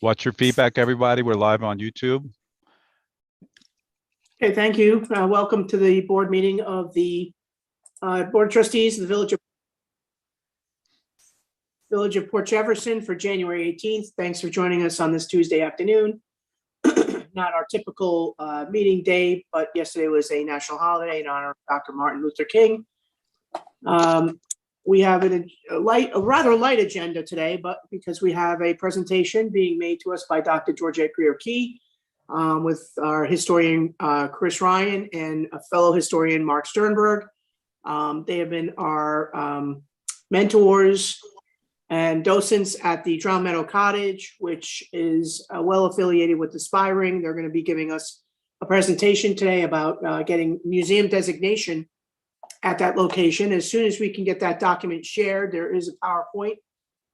What's your feedback, everybody? We're live on YouTube. Okay, thank you. Welcome to the board meeting of the Board of Trustees of the Village of Port Jefferson for January 18th. Thanks for joining us on this Tuesday afternoon. Not our typical meeting day, but yesterday was a national holiday in honor of Dr. Martin Luther King. We have a rather light agenda today, but because we have a presentation being made to us by Dr. Georgette Greer-Key with our historian Chris Ryan and a fellow historian Mark Sternberg. They have been our mentors and docents at the Drown Meadow Cottage, which is well affiliated with Aspiring. They're going to be giving us a presentation today about getting museum designation at that location. As soon as we can get that document shared, there is a PowerPoint.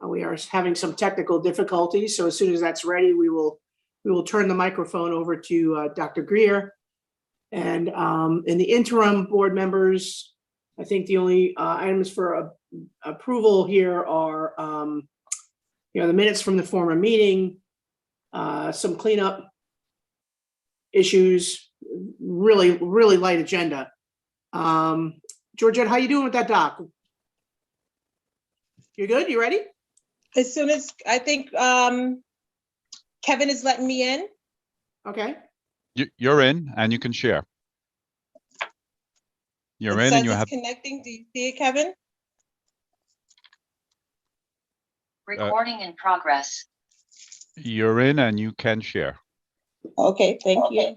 We are having some technical difficulties, so as soon as that's ready, we will turn the microphone over to Dr. Greer. And in the interim, board members, I think the only items for approval here are, the minutes from the former meeting, some cleanup issues, really light agenda. Georgette, how you doing with that doc? You're good? You ready? As soon as I think Kevin is letting me in. Okay. You're in and you can share. You're in and you have connecting. Do you see it, Kevin? Recording in progress. You're in and you can share. Okay, thank you.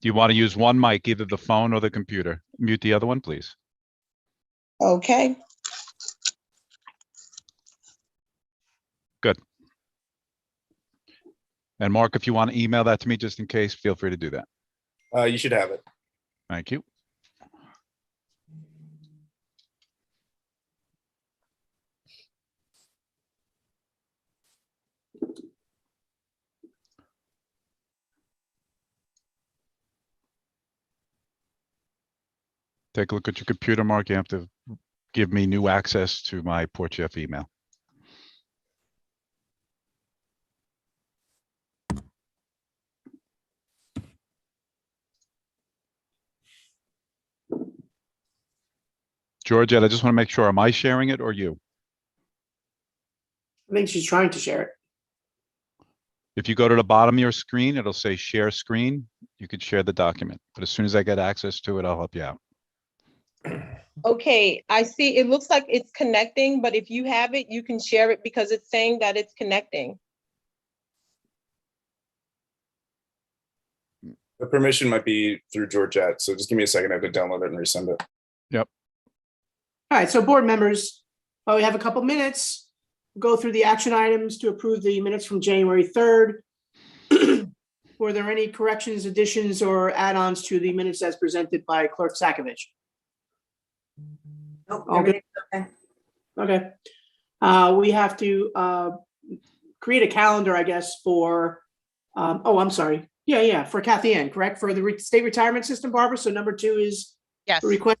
Do you want to use one mic, either the phone or the computer? Mute the other one, please. Okay. Good. And Mark, if you want to email that to me just in case, feel free to do that. You should have it. Thank you. Take a look at your computer, Mark. You have to give me new access to my Port Jeff email. Georgette, I just want to make sure, am I sharing it or you? I think she's trying to share it. If you go to the bottom of your screen, it'll say share screen. You could share the document, but as soon as I get access to it, I'll help you out. Okay, I see. It looks like it's connecting, but if you have it, you can share it because it's saying that it's connecting. The permission might be through Georgette, so just give me a second. I have to download it and resend it. Yep. All right, so board members, we have a couple minutes. Go through the action items to approve the minutes from January 3rd. Were there any corrections, additions, or add-ons to the minutes as presented by Clerk Sakovich? Nope, All good? Okay. We have to create a calendar, I guess, for, I'm sorry. Yeah, for Kathy Ann, correct? For the state retirement system, Barbara? So number 2 is yes, request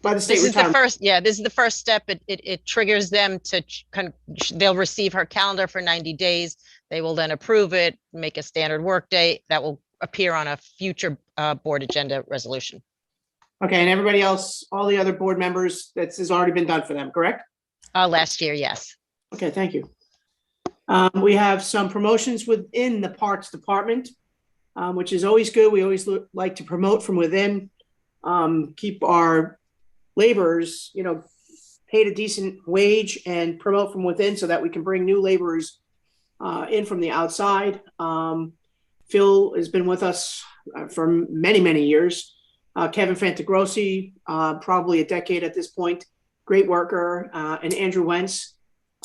by the state this is retirement. the first. Yeah, this is the first step. It triggers them to they'll receive her calendar for 90 days. They will then approve it, make a standard work date that will appear on a future board agenda resolution. Okay, and everybody else, all the other board members, that has already been done for them, correct? Last year, yes. Okay, thank you. We have some promotions within the Parks Department, which is always good. We always like to promote from within, keep our laborers, paid a decent wage and promote from within so that we can bring new laborers in from the outside. Phil has been with us for many years. Kevin Fantagrossi, probably a decade at this point, great worker, and Andrew Wentz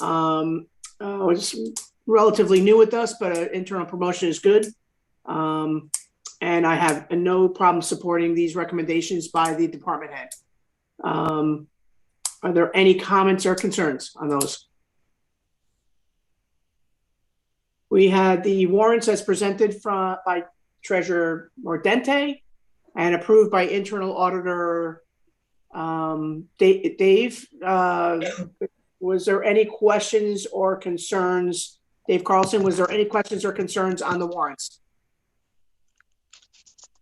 was relatively new with us, but an internal promotion is good. And I have no problem supporting these recommendations by the department head. Are there any comments or concerns on those? We had the warrants as presented by Treasurer Mordente and approved by internal auditor Dave. was there any questions or concerns? Dave Carlson, was there any questions or concerns on the warrants?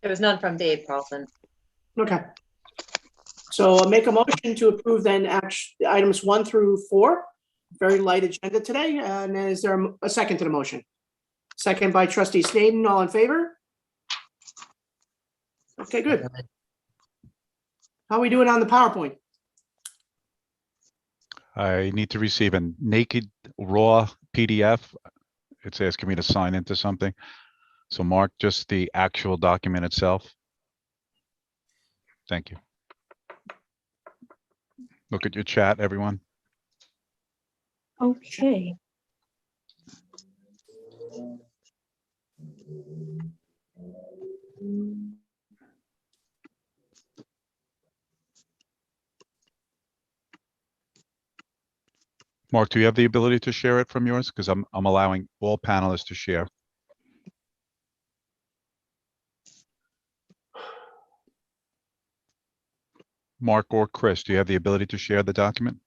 There was none from Dave Carlson. Okay. So I'll make a motion to approve then items 1 through 4. Very light agenda today. And is there a second to the motion? Second by trustee Snedden. All in favor? Okay, good. How are we doing on the PowerPoint? I need to receive a naked raw PDF. It's asking me to sign into something. So mark just the actual document itself. Thank you. Look at your chat, everyone. Okay. Mark, do you have the ability to share it from yours? Because I'm allowing all panelists to share. Mark or Chris, do you have the ability to share the document?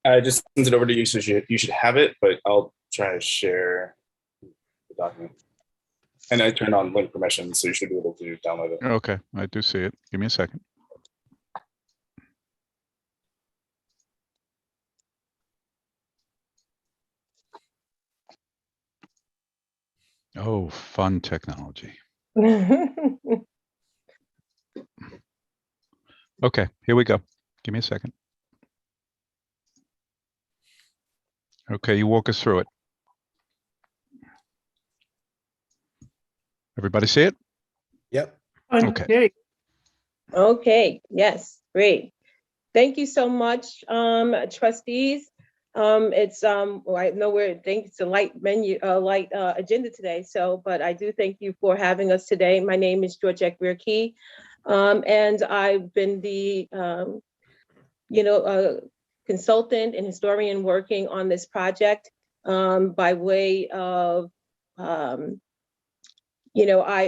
I just sent it over to you, so you should have it, but I'll try to share the document. And I turned on link permission, so you should be able to download it. Okay, I do see it. Give me a second. Oh, fun technology. Okay, here we go. Give me a second. Okay, you walk us through it. Everybody see it? Yep. Okay. There you Okay, yes, great. Thank you so much, trustees. Well, I know it's a light agenda today. So, but I do thank you for having us today. My name is Georgette Greer-Key, and I've been the, consultant and historian working on this project by way of, I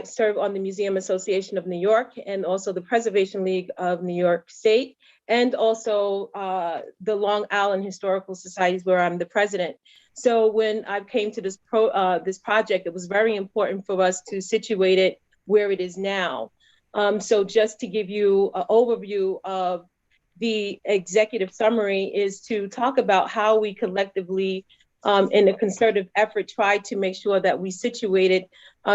serve on the Museum Association of New York and also the Preservation League of New York State, and also the Long Island Historical Societies, where I'm the president. So when I came to this project, it was very important for us to situate it where it is now. So just to give you an overview of the executive summary is to talk about how we collectively, in a concerted effort, try to make sure that we situated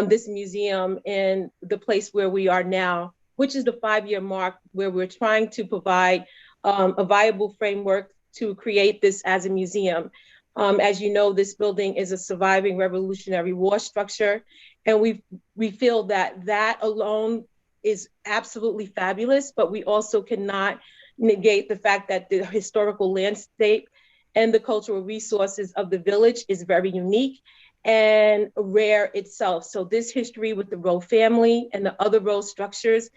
this museum in the place where we are now, which is the 5-year mark, where we're trying to provide a viable framework to create this as a museum. As you know, this building is a surviving Revolutionary War structure, and we feel that alone is absolutely fabulous, but we also cannot negate the fact that the historical landscape and the cultural resources of the village is very unique and rare itself. So this history with the Rowe family and the other Rowe structures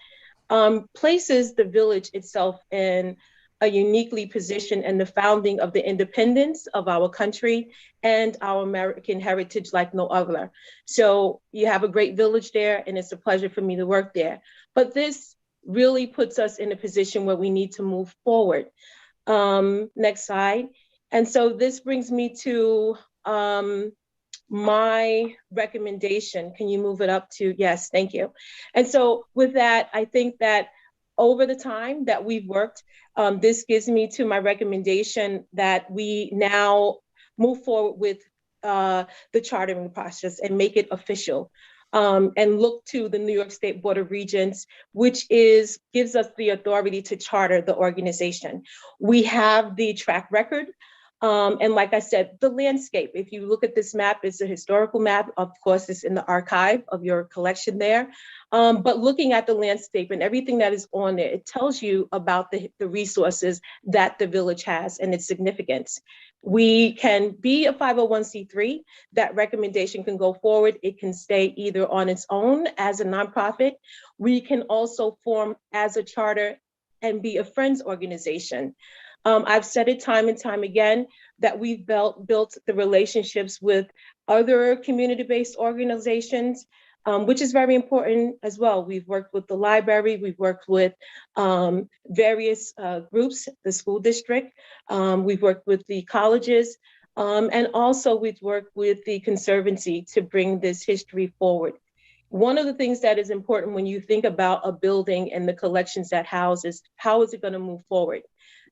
places the village itself in a uniquely position in the founding of the independence of our country and our American heritage like no other. So you have a great village there, and it's a pleasure for me to work there. But this really puts us in a position where we need to move forward. Next slide. And so this brings me to my recommendation. Can you move it up to, yes, thank you. And so with that, I think that over the time that we've worked, this gives me to my recommendation that we now move forward with the chartering process and make it official. And look to the New York State Board of Regents, which gives us the authority to charter the organization. We have the track record. And like I said, the landscape, if you look at this map, it's a historical map. Of course, it's in the archive of your collection there. But looking at the landscape and everything that is on there, it tells you about the resources that the village has and its significance. We can be a 501c3. That recommendation can go forward. It can stay either on its own as a nonprofit. We can also form as a charter and be a friends organization. I've said it time and time again that we've built the relationships with other community-based organizations which is very important as well. We've worked with the library, we've worked with various groups, the school district, we've worked with the colleges, and also we've worked with the Conservancy to bring this history forward. One of the things that is important when you think about a building and the collections that houses, how is it going to move forward?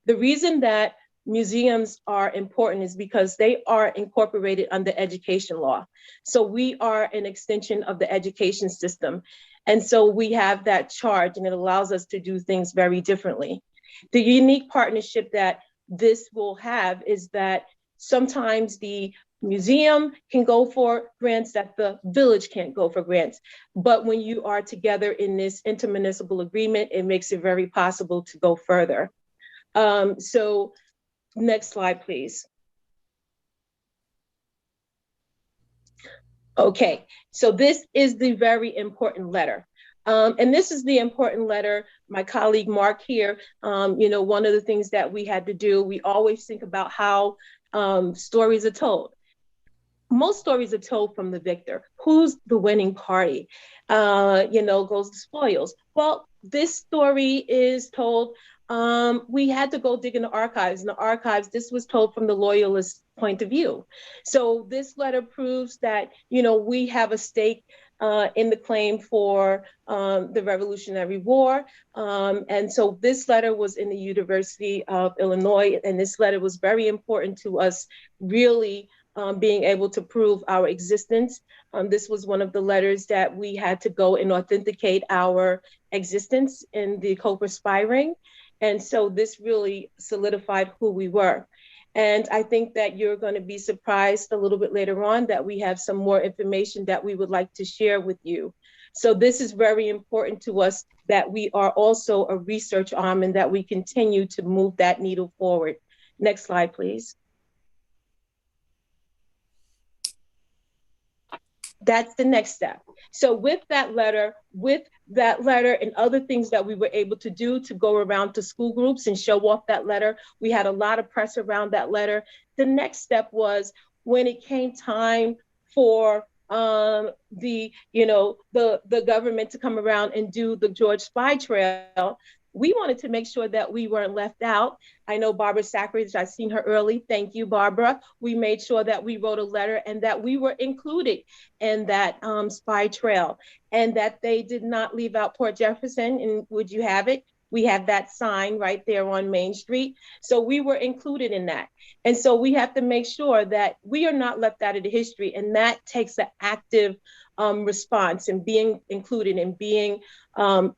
The reason that museums are important is because they are incorporated under education law. So we are an extension of the education system. And so we have that charge, and it allows us to do things very differently. The unique partnership that this will have is that sometimes the museum can go for grants that the village can't go for grants. But when you are together in this intermunicipal agreement, it makes it very possible to go further. So next slide, please. Okay, so this is the very important letter. And this is the important letter, my colleague Mark here, one of the things that we had to do, we always think about how stories are told. Most stories are told from the victor. Who's the winning party? Goes the spoils. Well, this story is told, we had to go dig in the archives. In the archives, this was told from the loyalist point of view. So this letter proves that, we have a stake in the claim for the Revolutionary War. And so this letter was in the University of Illinois, and this letter was very important to us really being able to prove our existence. This was one of the letters that we had to go and authenticate our existence in the Copper Spy Ring. And so this really solidified who we were. And I think that you're going to be surprised a little bit later on that we have some more information that we would like to share with you. So this is very important to us, that we are also a research arm and that we continue to move that needle forward. Next slide, please. That's the next step. So with that letter and other things that we were able to do to go around to school groups and show off that letter, we had a lot of press around that letter. The next step was when it came time for the government to come around and do the George Spy Trail, we wanted to make sure that we weren't left out. I know Barbara Sackridge, I've seen her early. Thank you, Barbara. We made sure that we wrote a letter and that we were included in that spy trail, and that they did not leave out Port Jefferson. And would you have it? We have that sign right there on Main Street. So we were included in that. And so we have to make sure that we are not left out of the history, and that takes an active response and being included and being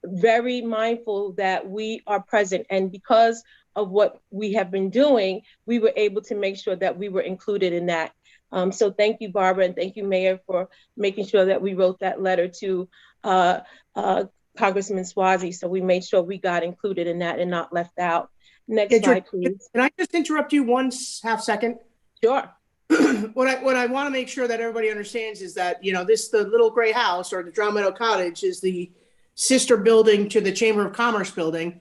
very mindful that we are present. And because of what we have been doing, we were able to make sure that we were included in that. So thank you, Barbara, and thank you, Mayor, for making sure that we wrote that letter to Congressman Swazi. So we made sure we got included in that and not left out. Next slide, please. Can I just interrupt you one half second? Sure. What I want to make sure that everybody understands is that, the little gray house, or the Drown Meadow Cottage, is the sister building to the Chamber of Commerce building.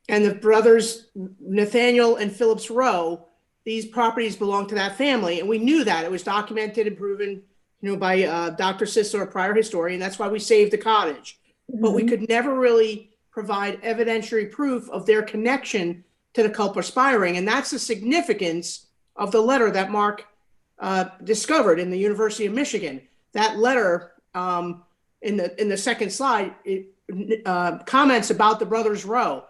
And the brothers Nathaniel and Phillips Rowe, these properties belong to that family. And we knew that. It was documented and proven, by Dr. Sisler, a prior historian. That's why we saved the cottage. Mm-hmm. But we could never really provide evidentiary proof of their connection to the Copper Spy Ring. And that's the significance of the letter that Mark discovered in the University of Michigan. That letter, in the second slide, it comments about the brothers Rowe,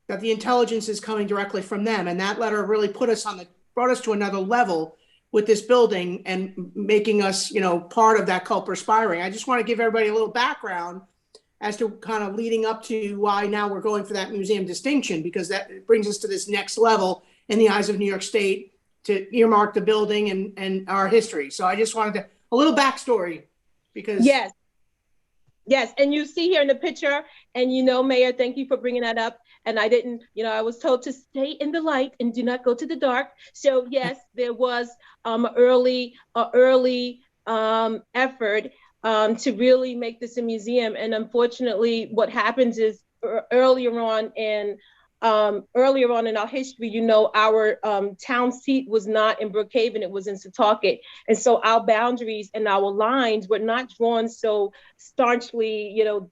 that the intelligence is coming directly from them. And that letter really brought us to another level with this building and making us, part of that Copper Spy Ring. I just want to give everybody a little background as to kind of leading up to why now we're going for that museum distinction, because that brings us to this next level in the eyes of New York State to earmark the building and our history. So I just wanted a little backstory, because yes. And you see here in the picture, and Mayor, thank you for bringing that up. And I didn't, I was told to stay in the light and do not go to the dark. So yes, there was an early effort to really make this a museum. And unfortunately, what happens is earlier on in earlier on in our history, you know, our town seat was not in Brookhaven, it was in Setauket. And so our boundaries and our lines were not drawn so staunchly, you know,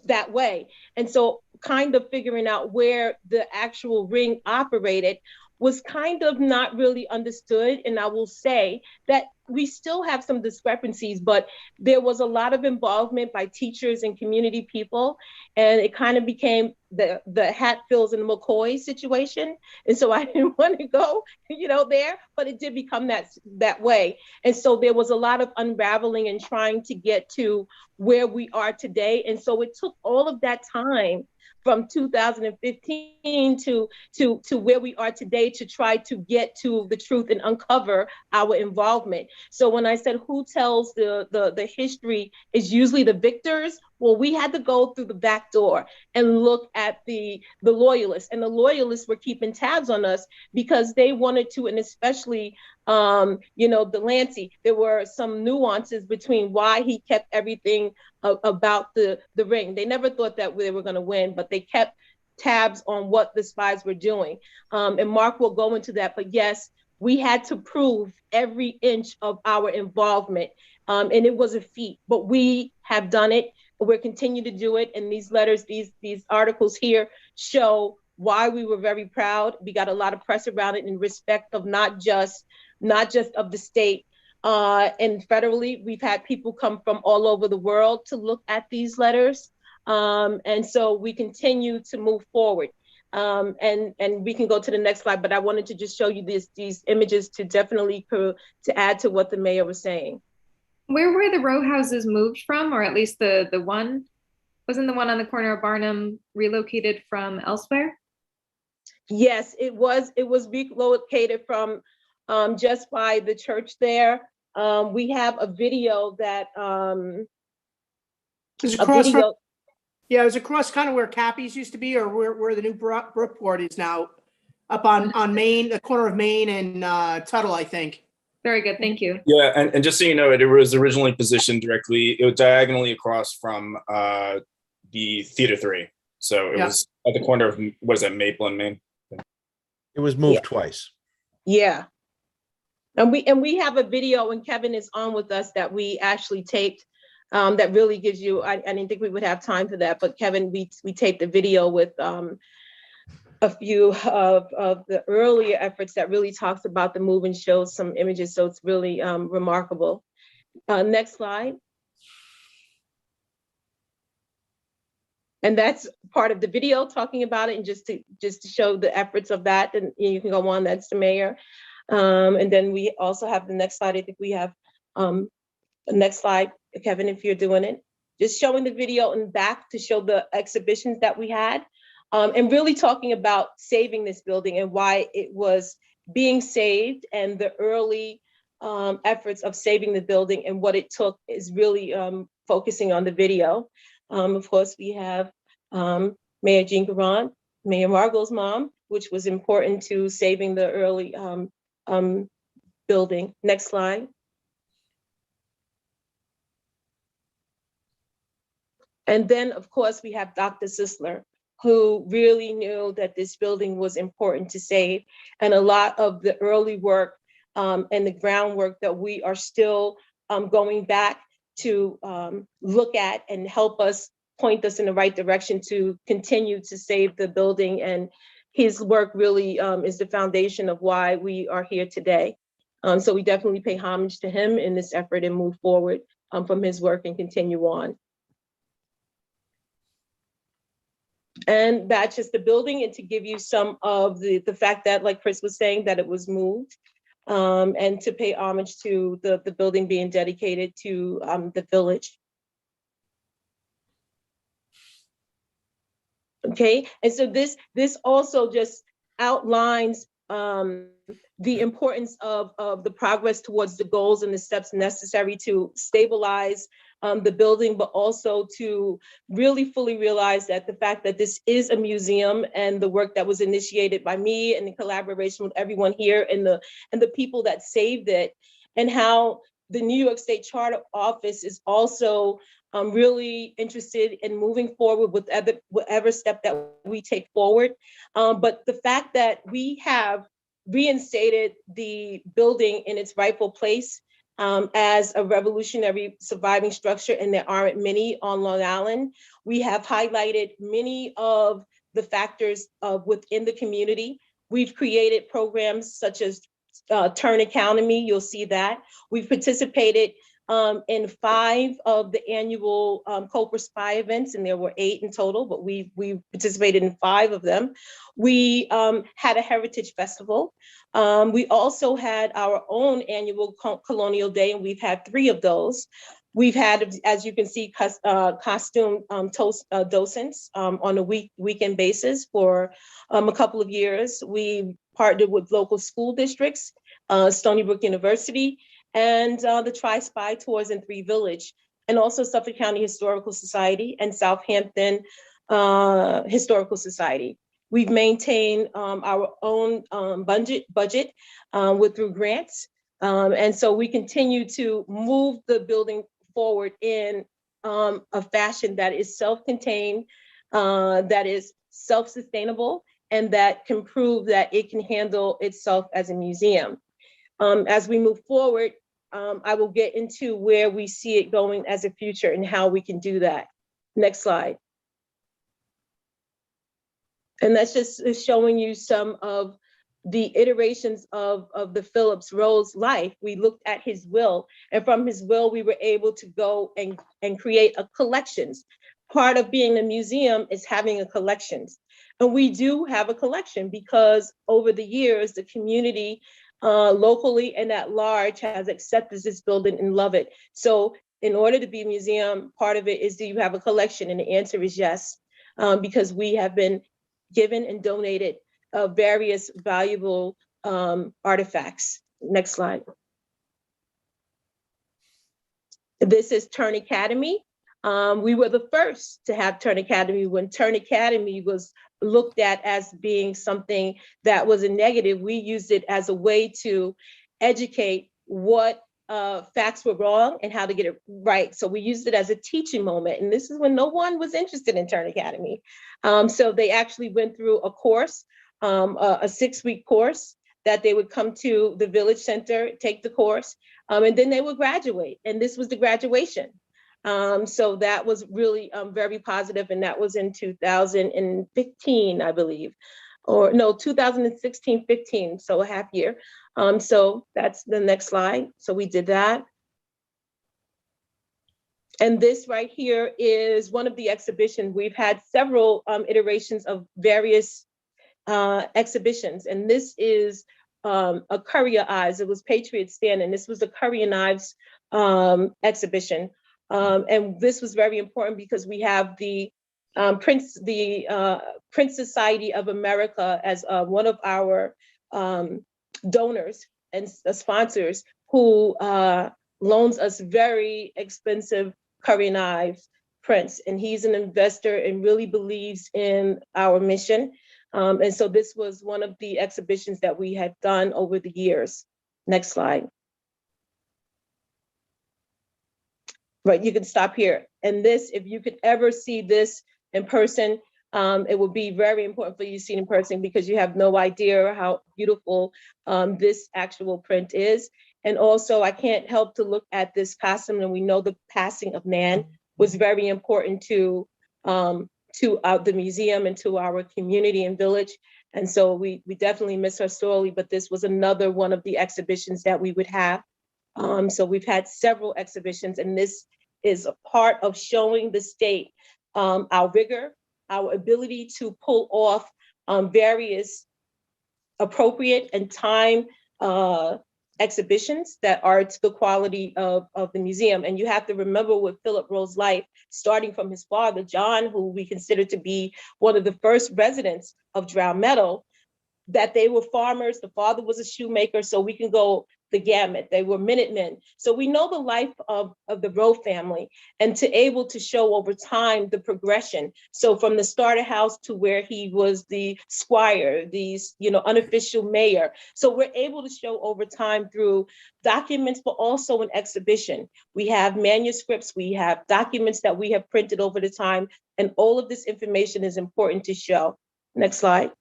that way. And so kind of figuring out where the actual ring operated was kind of not really understood. And I will say that we still have some discrepancies, but there was a lot of involvement by teachers and community people. And it kind of became the Hatfields and McCoy situation. And so I didn't want to go, you know, there, but it did become that way. And so there was a lot of unraveling and trying to get to where we are today. And so it took all of that time from 2015 to where we are today to try to get to the truth and uncover our involvement. So when I said who tells the history is usually the victors, well, we had to go through the back door and look at the loyalists, and the loyalists were keeping tabs on us because they wanted to, and especially you know, Delancey, there were some nuances between why he kept everything about the ring. They never thought that they were going to win, but they kept tabs on what the spies were doing. And Mark will go into that, but yes, we had to prove every inch of our involvement. And it was a feat, but we have done it. We're continuing to do it. And these letters, these articles here show why we were very proud. We got a lot of press around it in respect of not just of the state. And federally, we've had people come from all over the world to look at these letters. And so we continue to move forward. And we can go to the next slide, but I wanted to just show you these images to definitely to add to what the mayor was saying. Where were the row houses moved from, or at least the one? Wasn't the one on the corner of Barnum relocated from elsewhere? Yes, it was relocated from just by the church there. We have a video that It's across from, yeah, it was across kind of where Cappy's used to be, or where the new Brookport is now, up on Main, the corner of Main and Tuttle, I think. Very good, thank you. Yeah, and just so you know, it was originally positioned directly, it was diagonally across from the Theater 3. So it was at the corner of, what is that, Maple and Main? It was moved twice. Yeah. And we have a video, and Kevin is on with us, that we actually taped that really gives you, I didn't think we would have time for that, but Kevin, we taped a video with a few of the earlier efforts that really talks about the move and shows some images. So it's really remarkable. Next slide. And that's part of the video talking about it, and just to show the efforts of that. And you can go on, that's the mayor. And then we also have the next slide. I think we have the next slide, Kevin, if you're doing it. Just showing the video and back to show the exhibitions that we had. And really talking about saving this building and why it was being saved, and the early efforts of saving the building and what it took is really focusing on the video. Of course, we have Mayor Jean Garant, Mayor Margot's mom, which was important to saving the early building. Next slide. And then, of course, we have Dr. Sisler, who really knew that this building was important to save. And a lot of the early work and the groundwork that we are still going back to look at and help us, point us in the right direction to continue to save the building. And his work really is the foundation of why we are here today. So we definitely pay homage to him in this effort and move forward from his work and continue on. And that's just the building, and to give you some of the fact that, like Chris was saying, that it was moved, and to pay homage to the building being dedicated to the village. Okay, and so this also just outlines the importance of the progress towards the goals and the steps necessary to stabilize the building, but also to really fully realize that the fact that this is a museum, and the work that was initiated by me and in collaboration with everyone here and the people that saved it, and how the New York State Charter Office is also I'm really interested in moving forward with whatever step that we take forward. But the fact that we have reinstated the building in its rightful place as a revolutionary surviving structure, and there aren't many on Long Island. We have highlighted many of the factors within the community. We've created programs such as Turn Academy, you'll see that. We've participated in 5 of the annual Cobra Spy events, and there were 8 in total, but we participated in 5 of them. We had a heritage festival. We also had our own annual Colonial Day, and we've had 3 of those. We've had, as you can see, costume docents on a weekend basis for a couple of years. We partnered with local school districts, Stony Brook University, and the Tri-Spy Tours in 3 Village, and also Suffolk County Historical Society and Southampton Historical Society. We've maintained our own budget through grants. And so we continue to move the building forward in a fashion that is self-contained, that is self-sustainable, and that can prove that it can handle itself as a museum. As we move forward, I will get into where we see it going as a future and how we can do that. Next slide. And that's just showing you some of the iterations of the Phillips Rose life. We looked at his will, and from his will, we were able to go and create a collections. Part of being a museum is having a collections. And we do have a collection because over the years, the community locally and at large has accepted this building and love it. So in order to be a museum, part of it is, do you have a collection? And the answer is yes, because we have been given and donated various valuable artifacts. Next slide. This is Turn Academy. We were the first to have Turn Academy when Turn Academy was looked at as being something that was a negative. We used it as a way to educate what facts were wrong and how to get it right. So we used it as a teaching moment. And this is when no one was interested in Turn Academy. So they actually went through a course, a 6-week course that they would come to the Village Center, take the course, and then they would graduate. And this was the graduation. So that was really very positive, and that was in 2015, I believe, or no, 2016-15, so a half year. So that's the next slide. So we did that. And this right here is one of the exhibitions. We've had several iterations of various exhibitions, and this is a Curry Ives. It was Patriot Stand, and this was the Curry and Ives exhibition. And this was very important because we have the Prince Society of America as one of our donors and sponsors, who loans us very expensive Curry and Ives prints. And he's an investor and really believes in our mission. And so this was one of the exhibitions that we had done over the years. Next slide. Right, you can stop here. And this, if you could ever see this in person, it would be very important for you to see it in person, because you have no idea how beautiful this actual print is. And also, I can't help to look at this costume, and we know the passing of Nan was very important to the museum and to our community and village. And so we definitely miss her sorely, but this was another one of the exhibitions that we would have. So we've had several exhibitions, and this is a part of showing the state our rigor, our ability to pull off various appropriate and time exhibitions that are to the quality of the museum. And you have to remember with Philip Rose's life, starting from his father, John, who we consider to be one of the first residents of Drow Meadow, that they were farmers. The father was a shoemaker. So we can go the gamut. They were Minutemen. So we know the life of the Rowe family, and to able to show over time the progression. So from the starter house to where he was the squire, the unofficial mayor. So we're able to show over time through documents, but also an exhibition. We have manuscripts, we have documents that we have printed over the time, and all of this information is important to show. Next slide.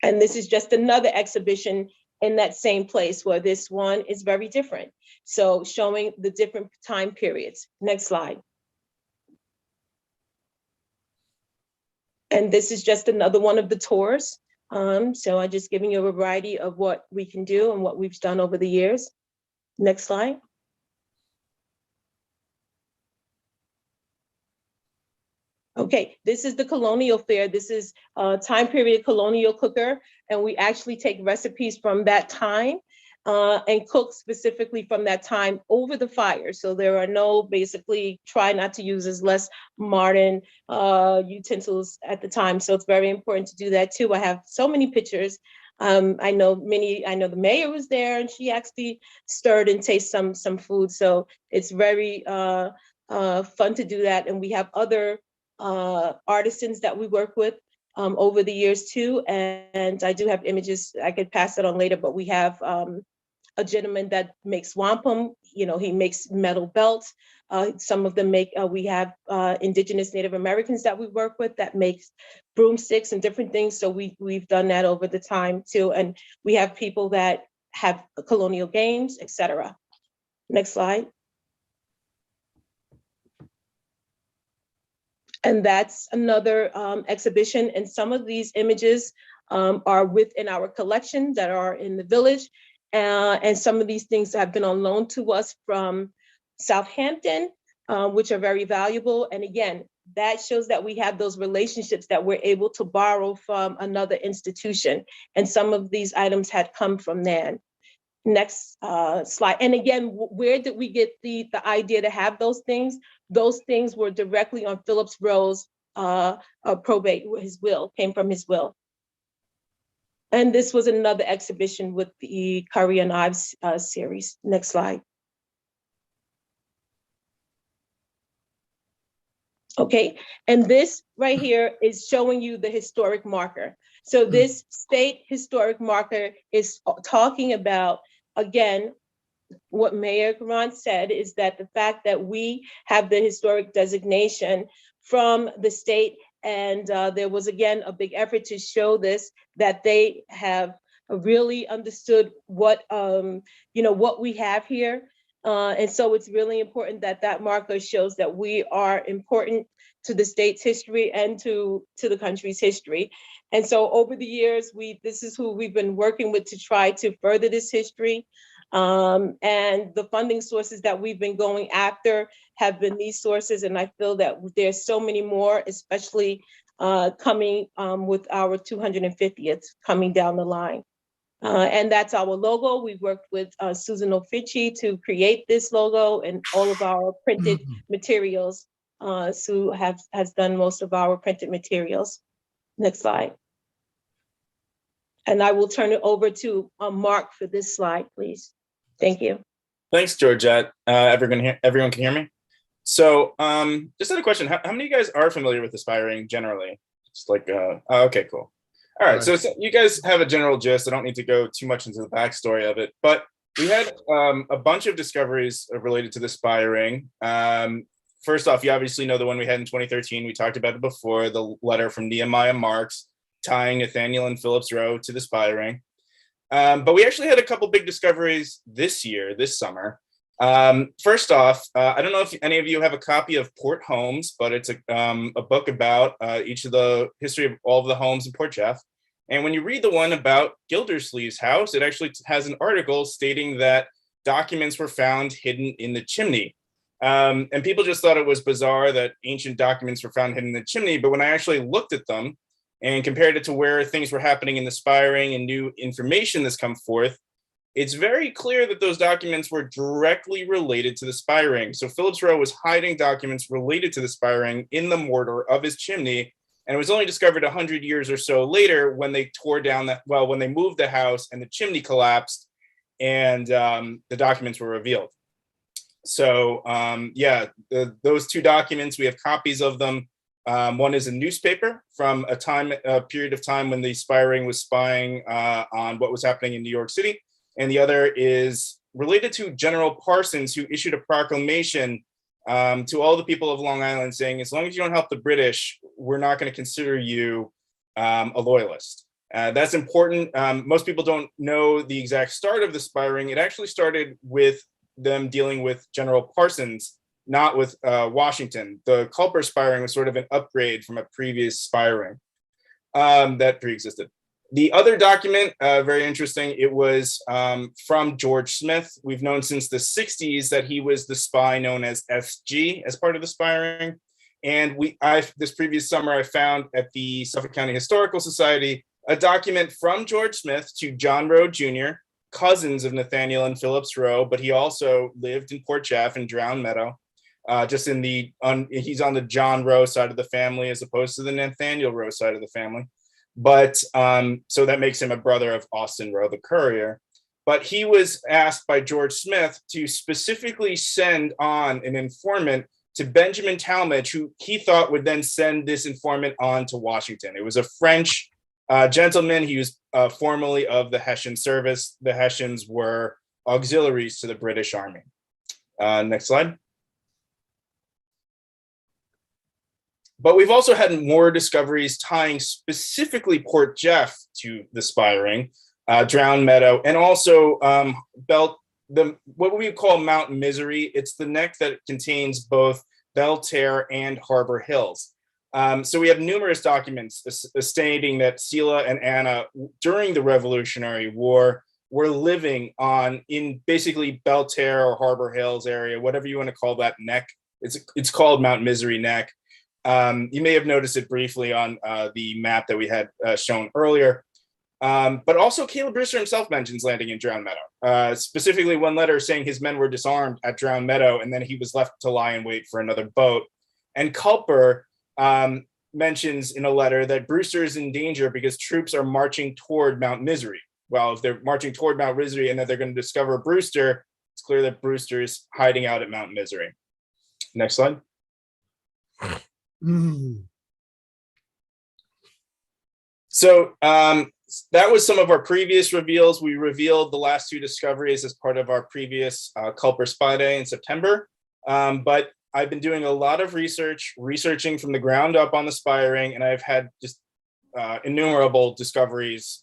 And this is just another exhibition in that same place, where this one is very different. So showing the different time periods. Next slide. And this is just another one of the tours. So I'm just giving you a variety of what we can do and what we've done over the years. Next slide. Okay, this is the Colonial Fair. This is time period colonial cooker, and we actually take recipes from that time and cook specifically from that time over the fire. So there are no, basically try not to use as less modern utensils at the time. So it's very important to do that too. I have so many pictures. I know the mayor was there, and she actually stirred and tasted some food. So it's very fun to do that. And we have other artisans that we work with over the years too. And I do have images, I could pass that on later, but we have a gentleman that makes wampum, he makes metal belts. Some of them we have indigenous Native Americans that we work with that makes broomsticks and different things. So we've done that over the time too. And we have people that have colonial games, etc. Next slide. And that's another exhibition. And some of these images are within our collection that are in the village. And some of these things have been on loan to us from Southampton, which are very valuable. And again, that shows that we have those relationships that we're able to borrow from another institution. And some of these items had come from there. Next slide. And again, where did we get the idea to have those things? Those things were directly on Phillips Rowe's probate, his will, came from his will. And this was another exhibition with the Curry and Ives series. Next slide. Okay, and this right here is showing you the historic marker. So this state historic marker is talking about, again, what Mayor Grant said is that the fact that we have the historic designation from the state, and there was, again, a big effort to show this, that they have really understood what, what we have here. And so it's really important that that marker shows that we are important to the state's history and to the country's history. And so over the years, this is who we've been working with to try to further this history. And the funding sources that we've been going after have been these sources. And I feel that there's so many more, especially coming with our 250th coming down the line. And that's our logo. We worked with Susan Ofici to create this logo and all of our printed materials. Sue has done most of our printed materials. Next slide. And I will turn it over to Mark for this slide, please. Thank you. Thanks, Georgette. Everyone can hear me? So just had a question. How many of you guys are familiar with Aspiring generally? It's like, okay, cool. All right, so you guys have a general gist. I don't need to go too much into the backstory of it, but we had a bunch of discoveries related to the Aspiring. First off, you obviously know the one we had in 2013. We talked about it before, the letter from Nehemiah Marks tying Nathaniel and Phillips Rowe to the Aspiring. But we actually had a couple big discoveries this summer. First off, I don't know if any of you have a copy of Port Homes, but it's a book about each of the history of all of the homes in Port Jeff. And when you read the one about Gildersleeve's house, it actually has an article stating that documents were found hidden in the chimney. And people just thought it was bizarre that ancient documents were found hidden in the chimney. But when I actually looked at them and compared it to where things were happening in the Aspiring and new information that's come forth, it's very clear that those documents were directly related to the Aspiring. So Phillips Rowe was hiding documents related to the Aspiring in the mortar of his chimney And it was only discovered 100 years or so later when they tore down when they moved the house and the chimney collapsed and the documents were revealed. So those two documents, we have copies of them. One is a newspaper from a period of time when the spy ring was spying on what was happening in New York City. And the other is related to General Parsons, who issued a proclamation to all the people of Long Island saying, as long as you don't help the British, we're not going to consider you a loyalist. That's important. Most people don't know the exact start of the spy ring. It actually started with them dealing with General Parsons, not with Washington. The Culper spy ring was sort of an upgrade from a previous spy ring that pre-existed. The other document, very interesting, it was from George Smith. We've known since the 60s that he was the spy known as SG as part of the spy ring. And this previous summer, I found at the Suffolk County Historical Society a document from George Smith to John Rowe Jr., cousins of Nathaniel and Phillips Rowe, but he also lived in Port Chaff and Drowned Meadow. He's on the John Rowe side of the family as opposed to the Nathaniel Rowe side of the family. But so that makes him a brother of Austin Rowe, the courier. But he was asked by George Smith to specifically send on an informant to Benjamin Talmadge, who he thought would then send this informant on to Washington. It was a French gentleman. He was formerly of the Hessian service. The Hessians were auxiliaries to the British Army. Next slide. But we've also had more discoveries tying specifically Port Jeff to the spy ring, Drowned Meadow, and also what we call Mount Misery. It's the neck that contains both Belterre and Harbor Hills. So we have numerous documents stating that Selah and Anna, during the Revolutionary War, were living in basically Belterre or Harbor Hills area, whatever you want to call that neck. It's called Mount Misery Neck. You may have noticed it briefly on the map that we had shown earlier. But also Caleb Brewster himself mentions landing in Drowned Meadow, specifically one letter saying his men were disarmed at Drowned Meadow, and then he was left to lie in wait for another boat. And Culper mentions in a letter that Brewster is in danger because troops are marching toward Mount Misery. Well, if they're marching toward Mount Misery and that they're going to discover Brewster, it's clear that Brewster is hiding out at Mount Misery. Next slide. So that was some of our previous reveals. We revealed the last two discoveries as part of our previous Culper Spy Day in September. But I've been doing a lot of researching from the ground up on the spy ring, and I've had just innumerable discoveries,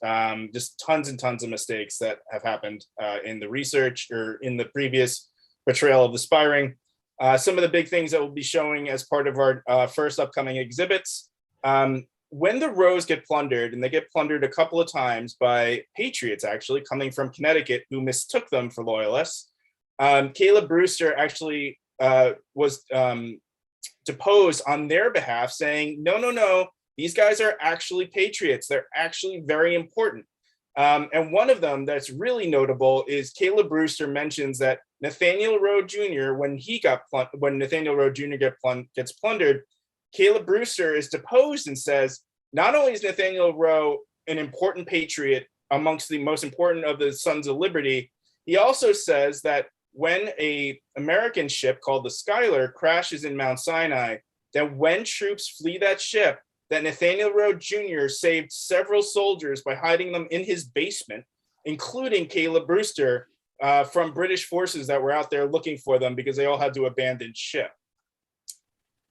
just tons and tons of mistakes that have happened in the research or in the previous portrayal of the spy ring. Some of the big things that we'll be showing as part of our first upcoming exhibits. When the Rows get plundered, and they get plundered a couple of times by patriots actually coming from Connecticut who mistook them for loyalists, Caleb Brewster actually was deposed on their behalf saying, no, these guys are actually patriots. They're actually very important. And one of them that's really notable is Caleb Brewster mentions that Nathaniel Rowe Jr., when Nathaniel Rowe Jr. gets plundered, Caleb Brewster is deposed and says, not only is Nathaniel Rowe an important patriot amongst the most important of the Sons of Liberty, he also says that when an American ship called the Schuyler crashes in Mount Sinai, that when troops flee that ship, that Nathaniel Rowe Jr. saved several soldiers by hiding them in his basement, including Caleb Brewster, from British forces that were out there looking for them because they all had to abandon ship.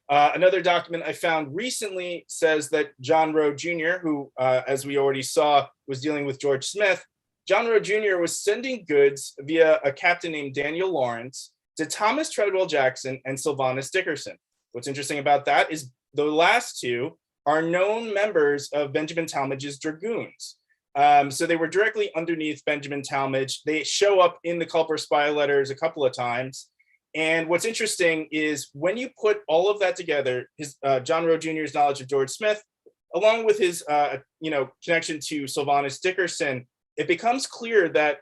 Another document I found recently says that John Rowe Jr., who, as we already saw, was dealing with George Smith, John Rowe Jr. was sending goods via a captain named Daniel Lawrence to Thomas Treadwell Jackson and Sylvanus Dickerson. What's interesting about that is the last two are known members of Benjamin Talmadge's dragoons. So they were directly underneath Benjamin Talmadge. They show up in the Culper spy letters a couple of times. And what's interesting is when you put all of that together, his John Rowe Jr.'s knowledge of George Smith, along with his connection to Sylvanus Dickerson, it becomes clear that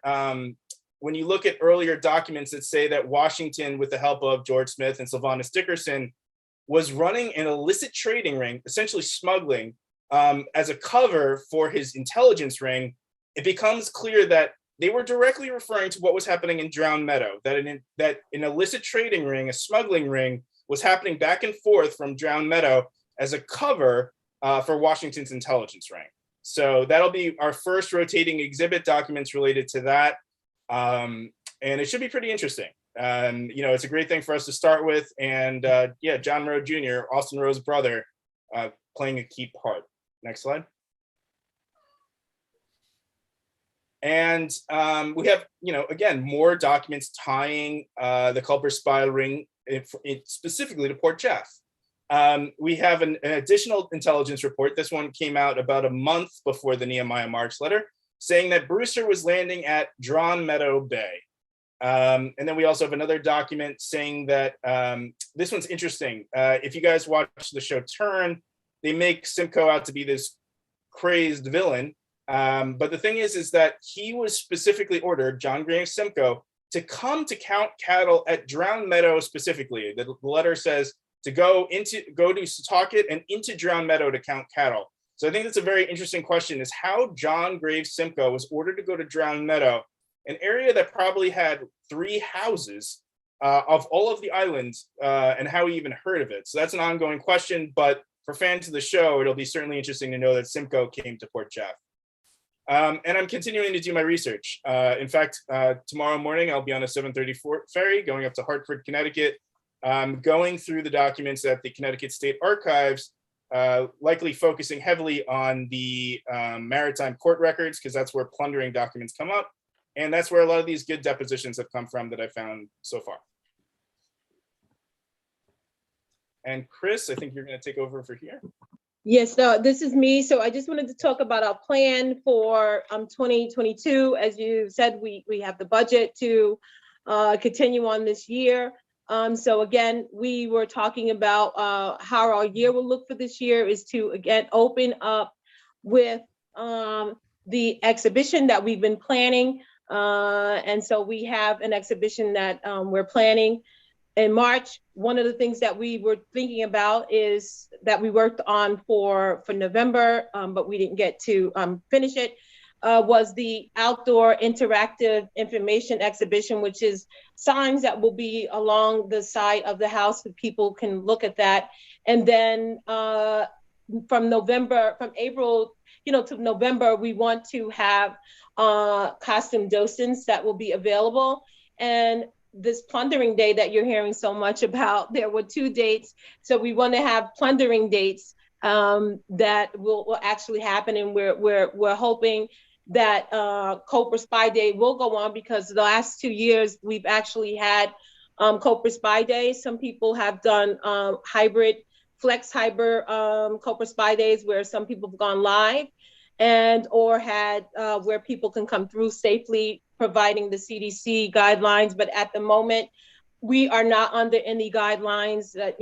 when you look at earlier documents that say that Washington, with the help of George Smith and Sylvanus Dickerson, was running an illicit trading ring, essentially smuggling, as a cover for his intelligence ring, it becomes clear that they were directly referring to what was happening in Drowned Meadow, that an illicit trading ring, a smuggling ring, was happening back and forth from Drowned Meadow as a cover for Washington's intelligence ring. So that'll be our first rotating exhibit, documents related to that. And it should be pretty interesting. It's a great thing for us to start with. And John Rowe Jr., Austin Rowe's brother, playing a key part. Next slide. And we have, again, more documents tying the culprit spy ring specifically to Port Jeff. We have an additional intelligence report. This one came out about a month before the Nehemiah Marks letter, saying that Brewster was landing at Drowned Meadow Bay. And then we also have another document saying that this one's interesting. If you guys watch the show Turn, they make Simcoe out to be this crazed villain. But the thing is that he was specifically ordered, John Graham Simcoe, to come to count cattle at Drowned Meadow specifically. The letter says to go to Setauket and into Drowned Meadow to count cattle. So I think that's a very interesting question, is how John Graves Simcoe was ordered to go to Drowned Meadow, an area that probably had 3 houses of all of the islands, and how he even heard of it. So that's an ongoing question, but for fans of the show, it'll be certainly interesting to know that Simcoe came to Port Jeff. And I'm continuing to do my research. In fact, tomorrow morning, I'll be on a 7:34 ferry going up to Hartford, Connecticut, going through the documents at the Connecticut State Archives, likely focusing heavily on the maritime court records, because that's where plundering documents come up. And that's where a lot of these good depositions have come from that I found so far. And Chris, I think you're going to take over for here. Yes, this is me. So I just wanted to talk about our plan for 2022. As you said, we have the budget to continue on this year. So again, we were talking about how our year will look for this year is to, again, open up with the exhibition that we've been planning. And so we have an exhibition that we're planning in March. One of the things that we were thinking about is that we worked on for November, but we didn't get to finish it, was the outdoor interactive information exhibition, which is signs that will be along the side of the house so people can look at that. And then from April, to November, we want to have costume docents that will be available. And this plundering day that you're hearing so much about, there were 2 dates. So we want to have plundering dates that will actually happen. And we're hoping that Cobra Spy Day will go on, because the last 2 years we've actually had Cobra Spy Days. Some people have done flex hybrid Cobra Spy Days, where some people have gone live or had where people can come through safely, providing the CDC guidelines. But at the moment, we are not under any guidelines that,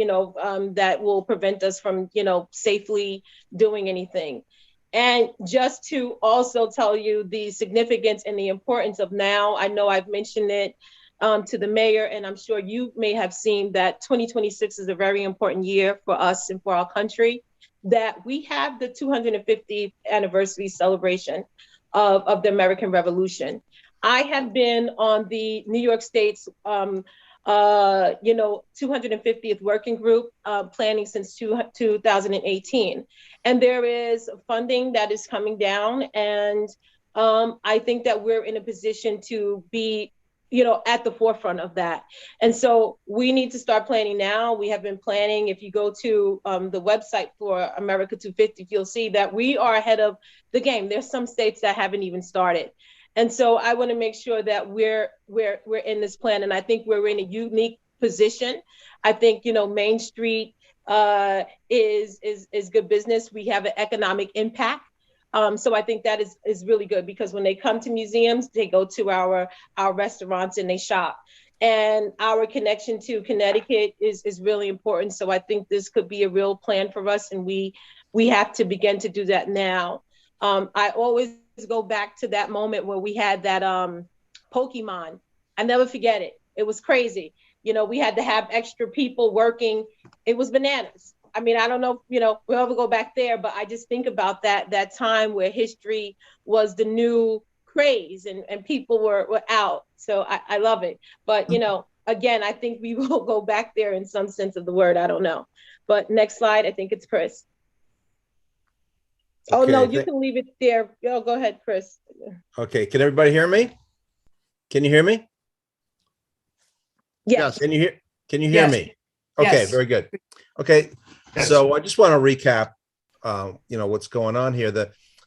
that will prevent us from, safely doing anything. And just to also tell you the significance and the importance of now, I know I've mentioned it to the mayor, and I'm sure you may have seen that 2026 is a very important year for us and for our country, that we have the 250th anniversary celebration of the American Revolution. I have been on the New York State's 250th working group planning since 2018. And there is funding that is coming down. And I think that we're in a position to be, at the forefront of that. And so we need to start planning now. We have been planning. If you go to the website for America 250, you'll see that we are ahead of the game. There's some states that haven't even started. And so I want to make sure that we're in this plan. And I think we're in a unique position. I think, Main Street is good business. We have an economic impact. So I think that is really good, because when they come to museums, they go to our restaurants and they shop. And our connection to Connecticut is really important. So I think this could be a real plan for us. And we have to begin to do that now. I always go back to that moment where we had that Pokemon. I never forget it. It was crazy. You know, we had to have extra people working. It was bananas. I mean, I don't know, you know, we'll ever go back there, but I just think about that time where history was the new craze and people were out. So I love it. But, you know, again, I think we will go back there in some sense of the word. I don't know. But next slide, I think it's Chris. Oh, no, you can leave it there. Oh, go ahead, Chris. Okay, can everybody hear me? Can you hear me? Yes. Can you hear Yes. me? Okay, Yes. very good. Okay, so I just want to recap, you know, what's going on here.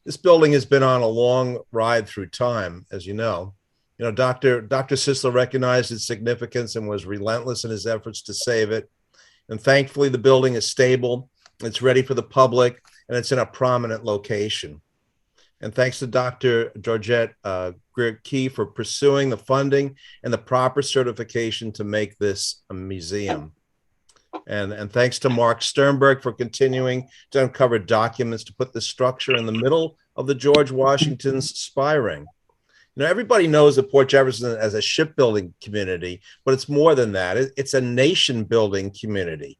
This building has been on a long ride through time, as you know. You know, Dr. Sisler recognized its significance and was relentless in his efforts to save it. And thankfully, the building is stable, it's ready for the public, and it's in a prominent location. And thanks to Dr. Georgette Greer-Key for pursuing the funding and the proper certification to make this a museum. And thanks to Mark Sternberg for continuing to uncover documents to put the structure in the middle of the George Washington's spy ring. You know, everybody knows of Port Jefferson as a shipbuilding community, but it's more than that. It's a nation building community.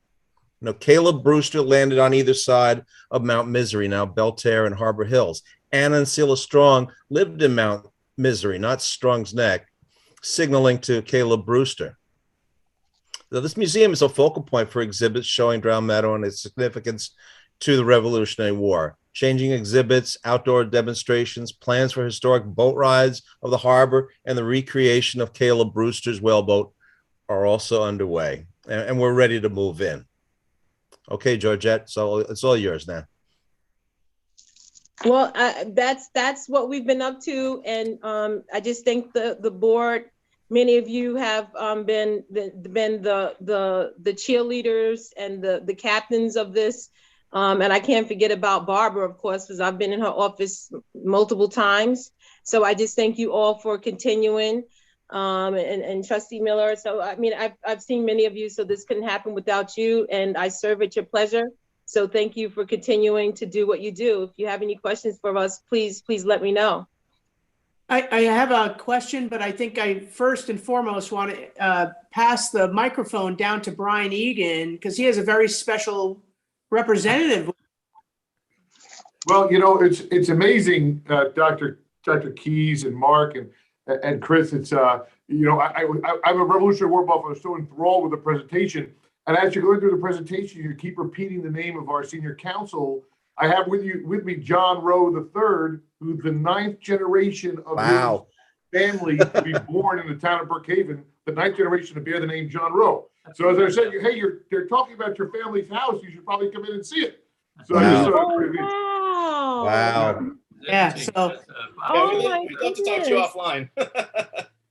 You know, Caleb Brewster landed on either side of Mount Misery, now Belterre and Harbor Hills. Anna and Selah Strong lived in Mount Misery, not Strong's Neck, signaling to Caleb Brewster. Now, this museum is a focal point for exhibits showing Drown Meadow and its significance to the Revolutionary War. Changing exhibits, outdoor demonstrations, plans for historic boat rides of the harbor, and the recreation of Caleb Brewster's whaleboat are also underway. And we're ready to move in. Okay, Georgette, so it's all yours now. Well, that's what we've been up to, and I just think the board. Many of you have been the cheerleaders and the captains of this, and I can't forget about Barbara, of course, because I've been in her office multiple times. So I just thank you all for continuing, and Trustee Miller. So I mean, I've seen many of you, so this couldn't happen without you, and I serve at your pleasure. So thank you for continuing to do what you do. If you have any questions for us, please let me know. I have a question, but I think I first and foremost want to pass the microphone down to Brian Egan because he has a very special representative. Well, you know, it's amazing, Dr. Keys and Mark and Chris. It's you know, I'm a Revolutionary War buff. I was so enthralled with the presentation, and as you're going through the presentation, you keep repeating the name of our senior counsel. I have with me John Rowe III, who's the 9th generation of his family to be born in the town of Brookhaven, the 9th generation to bear the name John Rowe. So as I said, hey, they're talking about your family's house. You should probably come in and see it. So Wow. Yeah. So. We'd love to talk to you offline.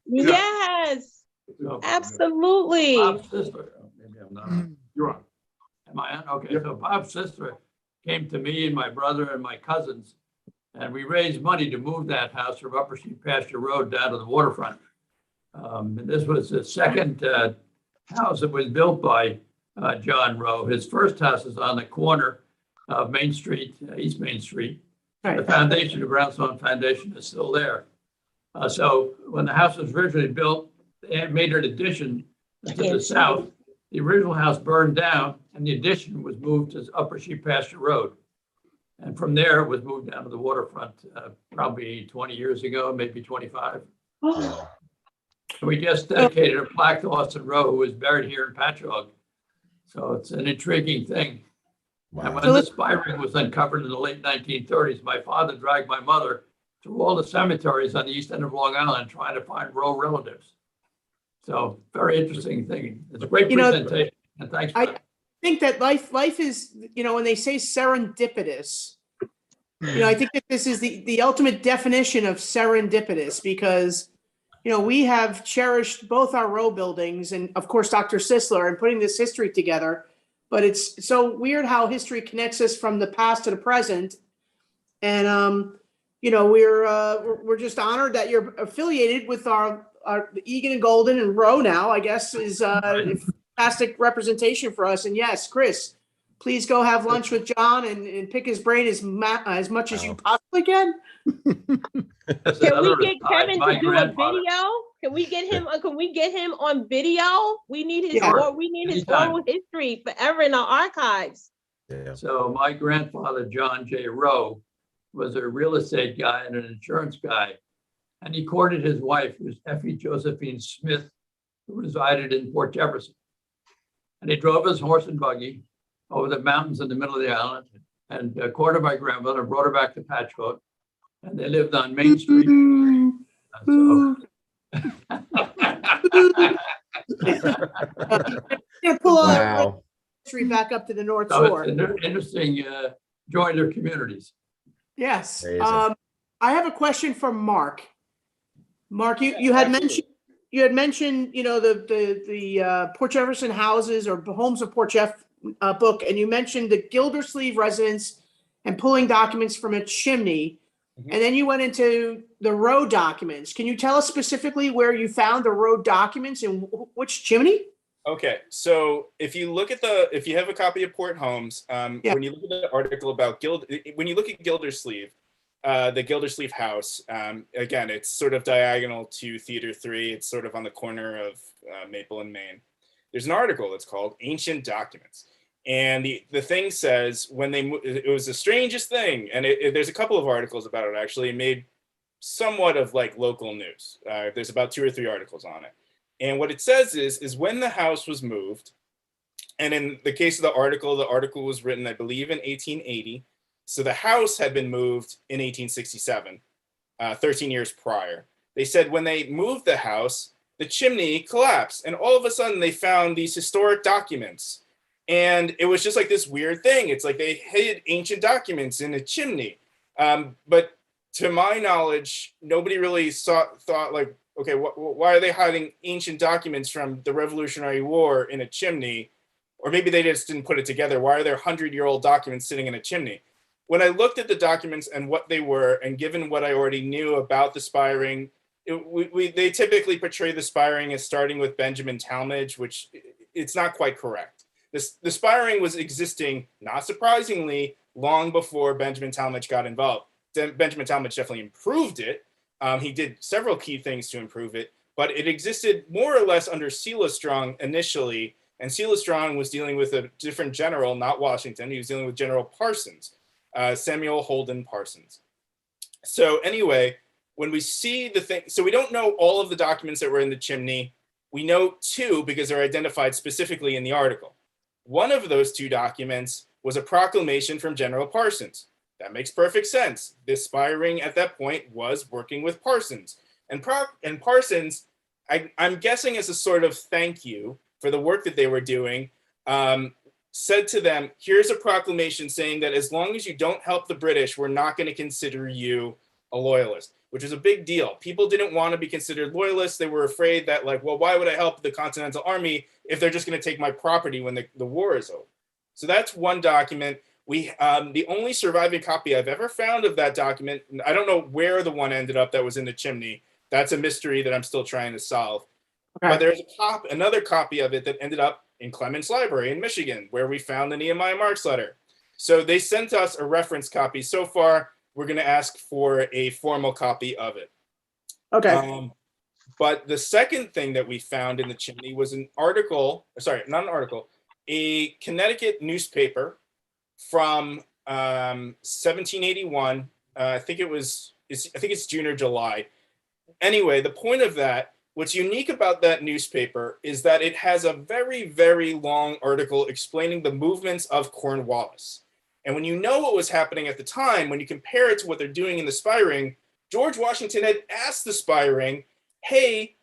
Yes. Absolutely. Bob's sister. Maybe I'm not. You're on. Am I on? Okay. So Bob's sister came to me and my brother and my cousins, and we raised money to move that house from Upper Sheep Pasture Road down to the waterfront. And this was the second house that was built by John Rowe. His first house is on the corner of Main Street, East Main Street. Right. The foundation, the brownstone foundation, is still there. So when the house was originally built, they made an addition to the south. The original house burned down, and the addition was moved to Upper Sheep Pasture Road. And from there, it was moved down to the waterfront probably 20 years ago, maybe 25. And we just dedicated a plaque to Austin Rowe, who was buried here in Patchogue. So it's an intriguing thing. Wow. And when the spy ring was uncovered in the late 1930s, my father dragged my mother through all the cemeteries on the east end of Long Island trying to find Rowe relatives. So very interesting thing. It's a great presentation. And thanks. I think that life is, you know, when they say serendipitous, you know, I think that this is the ultimate definition of serendipitous because, you know, we have cherished both our Rowe buildings and of course, Dr. Sisler and putting this history together, but it's so weird how history connects us from the past to the present. And, you know, we're just honored that you're affiliated with our Egan and Golden and Rowe now, I guess, is a fantastic representation for us. And yes, Chris, please go have lunch with John and pick his brain as much as you possibly can. Can we get Kevin to do a video? Can we get him? Can we get him on video? We need his. Yeah. Or we need his Anytime. oral history forever in our archives. Yeah. So my grandfather, John J. Rowe, was a real estate guy and an insurance guy. And he courted his wife, who was Effie Josephine Smith, who resided in Port Jefferson. And he drove his horse and buggy over the mountains in the middle of the island and courted my grandmother and brought her back to Patchcoat. And they lived on Main Street. So Gonna pull our Wow. history back up to the North so Shore. it's an interesting joiner communities. Yes. Amazing. I have a question for Mark. Mark, you had mentioned, you know, the Port Jefferson houses or homes of Port Jeff book, and you mentioned the Gildersleeve residence and pulling documents from a chimney. Mhm. And then you went into the road documents. Can you tell us specifically where you found the road documents and which chimney? Okay, so if you look at if you have a copy of Port Holmes, Yeah. when you look at the article about when you look at Gildersleeve, the Gildersleeve house, again, it's sort of diagonal to Theater 3. It's sort of on the corner of Maple and Main. There's an article that's called Ancient Documents. And the thing says when it was the strangest thing. And there's a couple of articles about it, actually. It made somewhat of like local news. There's about 2 or 3 articles on it. And what it says is when the house was moved, and in the case of the article was written, I believe, in 1880. So the house had been moved in 1867, 13 years prior. They said when they moved the house, the chimney collapsed. And all of a sudden they found these historic documents. And it was just like this weird thing. It's like they hid ancient documents in a chimney. But to my knowledge, nobody really thought like, okay, why are they hiding ancient documents from the Revolutionary War in a chimney? Or maybe they just didn't put it together. Why are there 100-year-old documents sitting in a chimney? When I looked at the documents and what they were, and given what I already knew about the spiring, they typically portray the spiring as starting with Benjamin Talmadge, which it's not quite correct. The spiring was existing, not surprisingly, long before Benjamin Talmadge got involved. Benjamin Talmadge definitely improved it. He did several key things to improve it, but it existed more or less under Silas Strong initially, and Silas Strong was dealing with a different general, not Washington. He was dealing with General Parsons, Samuel Holden Parsons. So anyway, when we see the thing, so we don't know all of the documents that were in the chimney. We know 2 because they're identified specifically in the article. One of those 2 documents was a proclamation from General Parsons. That makes perfect sense. This spiring at that point was working with Parsons. And Parsons, I'm guessing as a sort of thank you for the work that they were doing, said to them, here's a proclamation saying that as long as you don't help the British, we're not going to consider you a loyalist, which is a big deal. People didn't want to be considered loyalists. They were afraid that, like, well, why would I help the Continental Army if they're just going to take my property when the war is over? So that's one document. The only surviving copy I've ever found of that document, I don't know where the one ended up that was in the chimney. That's a mystery that I'm still trying to solve. Okay. But there's another copy of it that ended up in Clements Library in Michigan, where we found the Nehemiah Marks letter. So they sent us a reference copy. So far, we're going to ask for a formal copy of it. Okay. But the second thing that we found in the chimney was an article, sorry, not an article, a Connecticut newspaper from 1781. I think it's June or July. Anyway, the point of that, what's unique about that newspaper is that it has a very, very long article explaining the movements of Cornwallis. And when you know what was happening at the time, when you compare it to what they're doing in the spiring, George Washington had asked the spiring, hey,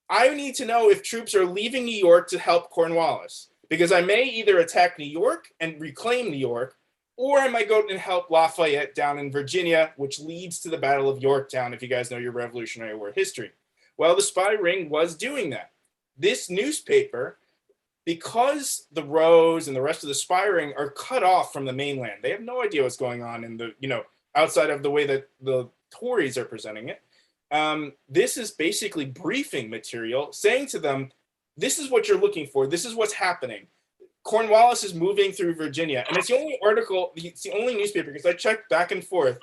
I need to know if troops are leaving New York to help Cornwallis, because I may either attack New York and reclaim New York, or I might go and help Lafayette down in Virginia, which leads to the Battle of Yorktown, if you guys know your Revolutionary War history. Well, the spy ring was doing that. This newspaper, because the rows and the rest of the spy ring are cut off from the mainland, they have no idea what's going on in the, outside of the way that the Tories are presenting it. This is basically briefing material saying to them, this is what you're looking for. This is what's happening. Cornwallis is moving through Virginia. And it's the only article, it's the only newspaper, because I checked back and forth,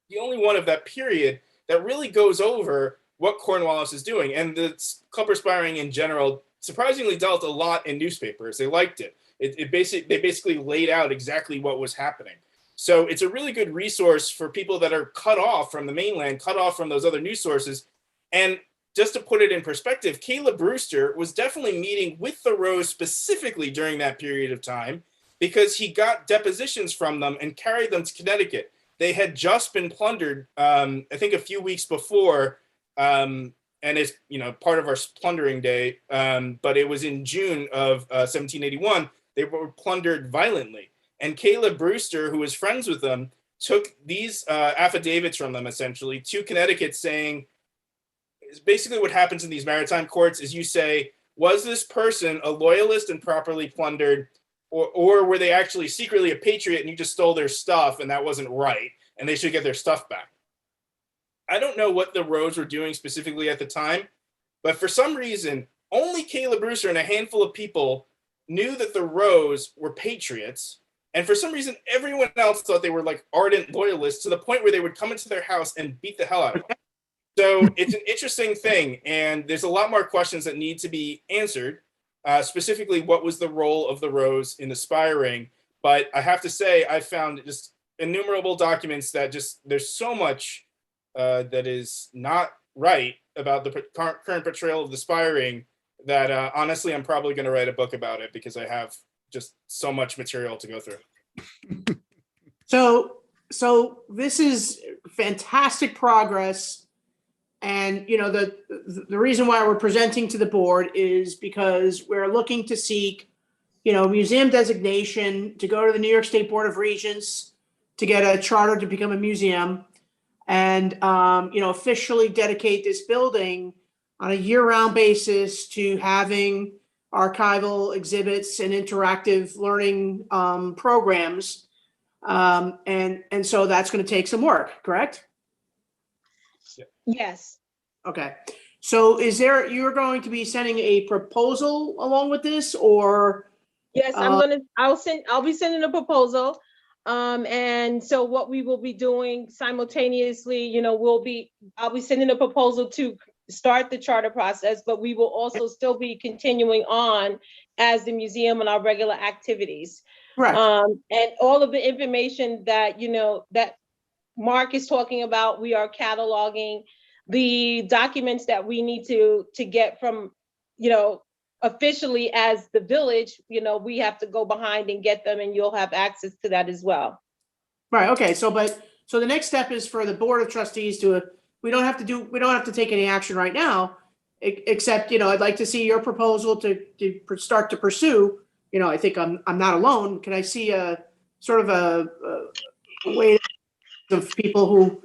the only one of that period that really goes over what Cornwallis is doing. And the club perspiring in general surprisingly dealt a lot in newspapers. They liked it. They basically laid out exactly what was happening. So it's a really good resource for people that are cut off from the mainland, cut off from those other news sources. And just to put it in perspective, Caleb Brewster was definitely meeting with the Rose specifically during that period of time because he got depositions from them and carried them to Connecticut. They had just been plundered, I think a few weeks before, and it's, part of our plundering day, but it was in June of 1781. They were plundered violently. And Caleb Brewster, who was friends with them, took these affidavits from them essentially to Connecticut saying, basically what happens in these maritime courts is you say, was this person a loyalist and properly plundered, or were they actually secretly a patriot and you just stole their stuff and that wasn't right and they should get their stuff back? I don't know what the Rose were doing specifically at the time, but for some reason, only Caleb Brewster and a handful of people knew that the Rose were patriots. And for some reason, everyone else thought they were like ardent loyalists to the point where they would come into their house and beat the hell out of them. So it's an interesting thing. And there's a lot more questions that need to be answered. Specifically, what was the role of the Rose in the spiring? But I have to say, I found just innumerable documents that just, there's so much that is not right about the current portrayal of the spiring that honestly, I'm probably going to write a book about it because I have just so much material to go through. So this is fantastic progress. And, the reason why we're presenting to the board is because we're looking to seek, museum designation to go to the New York State Board of Regents to get a charter to become a museum and, officially dedicate this building on a year-round basis to having archival exhibits and interactive learning programs. And so that's going to take some work, correct? Yes. Okay. So you're going to be sending a proposal along with this or? Yes, I'll be sending a proposal. And so what we will be doing simultaneously, I'll be sending a proposal to start the charter process, but we will also still be continuing on as the museum on our regular activities. Right. And all of the information that, that Mark is talking about, we are cataloging the documents that we need to get from, officially as the village, we have to go behind and get them and you'll have access to that as well. Right. Okay. So the next step is for the Board of Trustees we don't have to take any action right now, except, I'd like to see your proposal to start to pursue, I think I'm not alone. Can I see a sort of a way of people who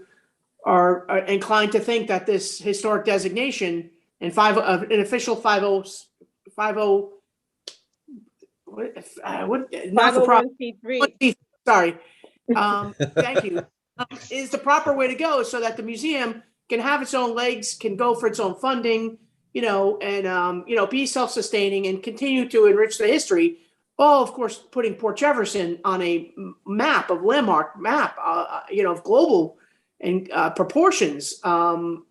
are inclined to think that this historic designation and an official 50 not for profit 501c3. Sorry. Thank you. Is the proper way to go so that the museum can have its own legs, can go for its own funding, and be self-sustaining and continue to enrich the history. All, of course, putting Port Jefferson on a landmark map, of global and proportions. So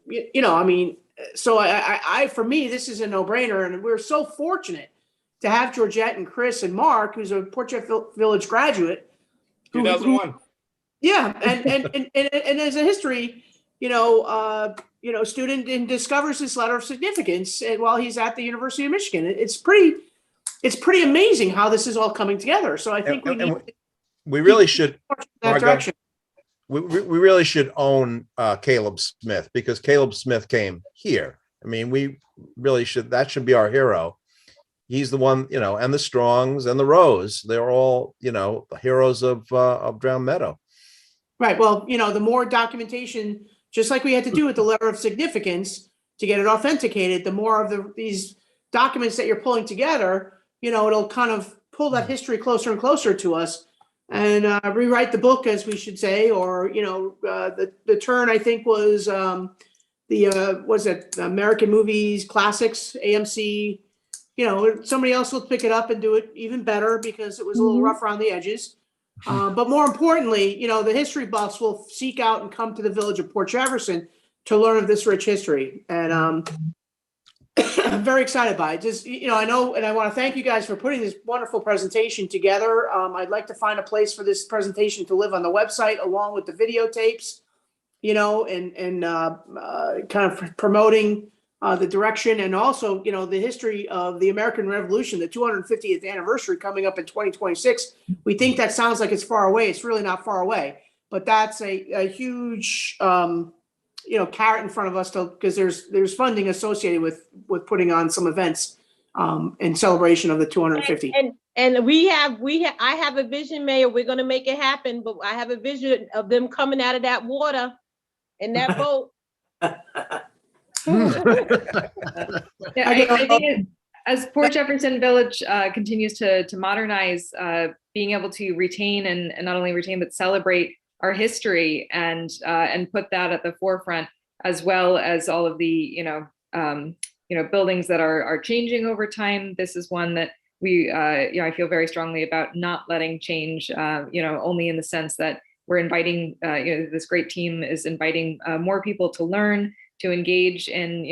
for me, this is a no-brainer, and we're so fortunate to have Georgette and Chris and Mark, who's a Port Jefferson Village graduate. 2001. Yeah, and as a history, student and discovers this letter of significance while he's at the University of Michigan. It's pretty amazing how this is all coming together. So I think we really should that direction. We really should own Caleb Smith because Caleb Smith came here. I mean, we really should. That should be our hero. He's the one, and the Strongs and the Rose. They're all, the heroes of Drowned Meadow. Right. Well, the more documentation, just like we had to do with the letter of significance to get it authenticated, the more of these documents that you're pulling together, it'll kind of pull that history closer and closer to us and rewrite the book, as we should say, or, the turn, I think, was American Movies Classics, AMC. Somebody else will pick it up and do it even better because it was a little rough around the edges. But more importantly, the history buffs will seek out and come to the village of Port Jefferson to learn of this rich history. And I'm very excited by it. Just, I know, and I want to thank you guys for putting this wonderful presentation together. I'd like to find a place for this presentation to live on the website along with the videotapes, and kind of promoting the direction, and also, the history of the American Revolution, the 250th anniversary coming up in 2026. We think that sounds like it's far away. It's really not far away, but that's a huge, carrot in front of us, because there's funding associated with putting on some events in celebration of the 250. And I have a vision, Mayor. We're going to make it happen, but I have a vision of them coming out of that water in that boat. Yeah, I think as Port Jefferson Village continues to modernize, being able to retain and not only retain but celebrate our history and put that at the forefront, as well as all of the buildings that are changing over time. This is one that we I feel very strongly about not letting change. Only in the sense that we're inviting this great team is inviting more people to learn, to engage in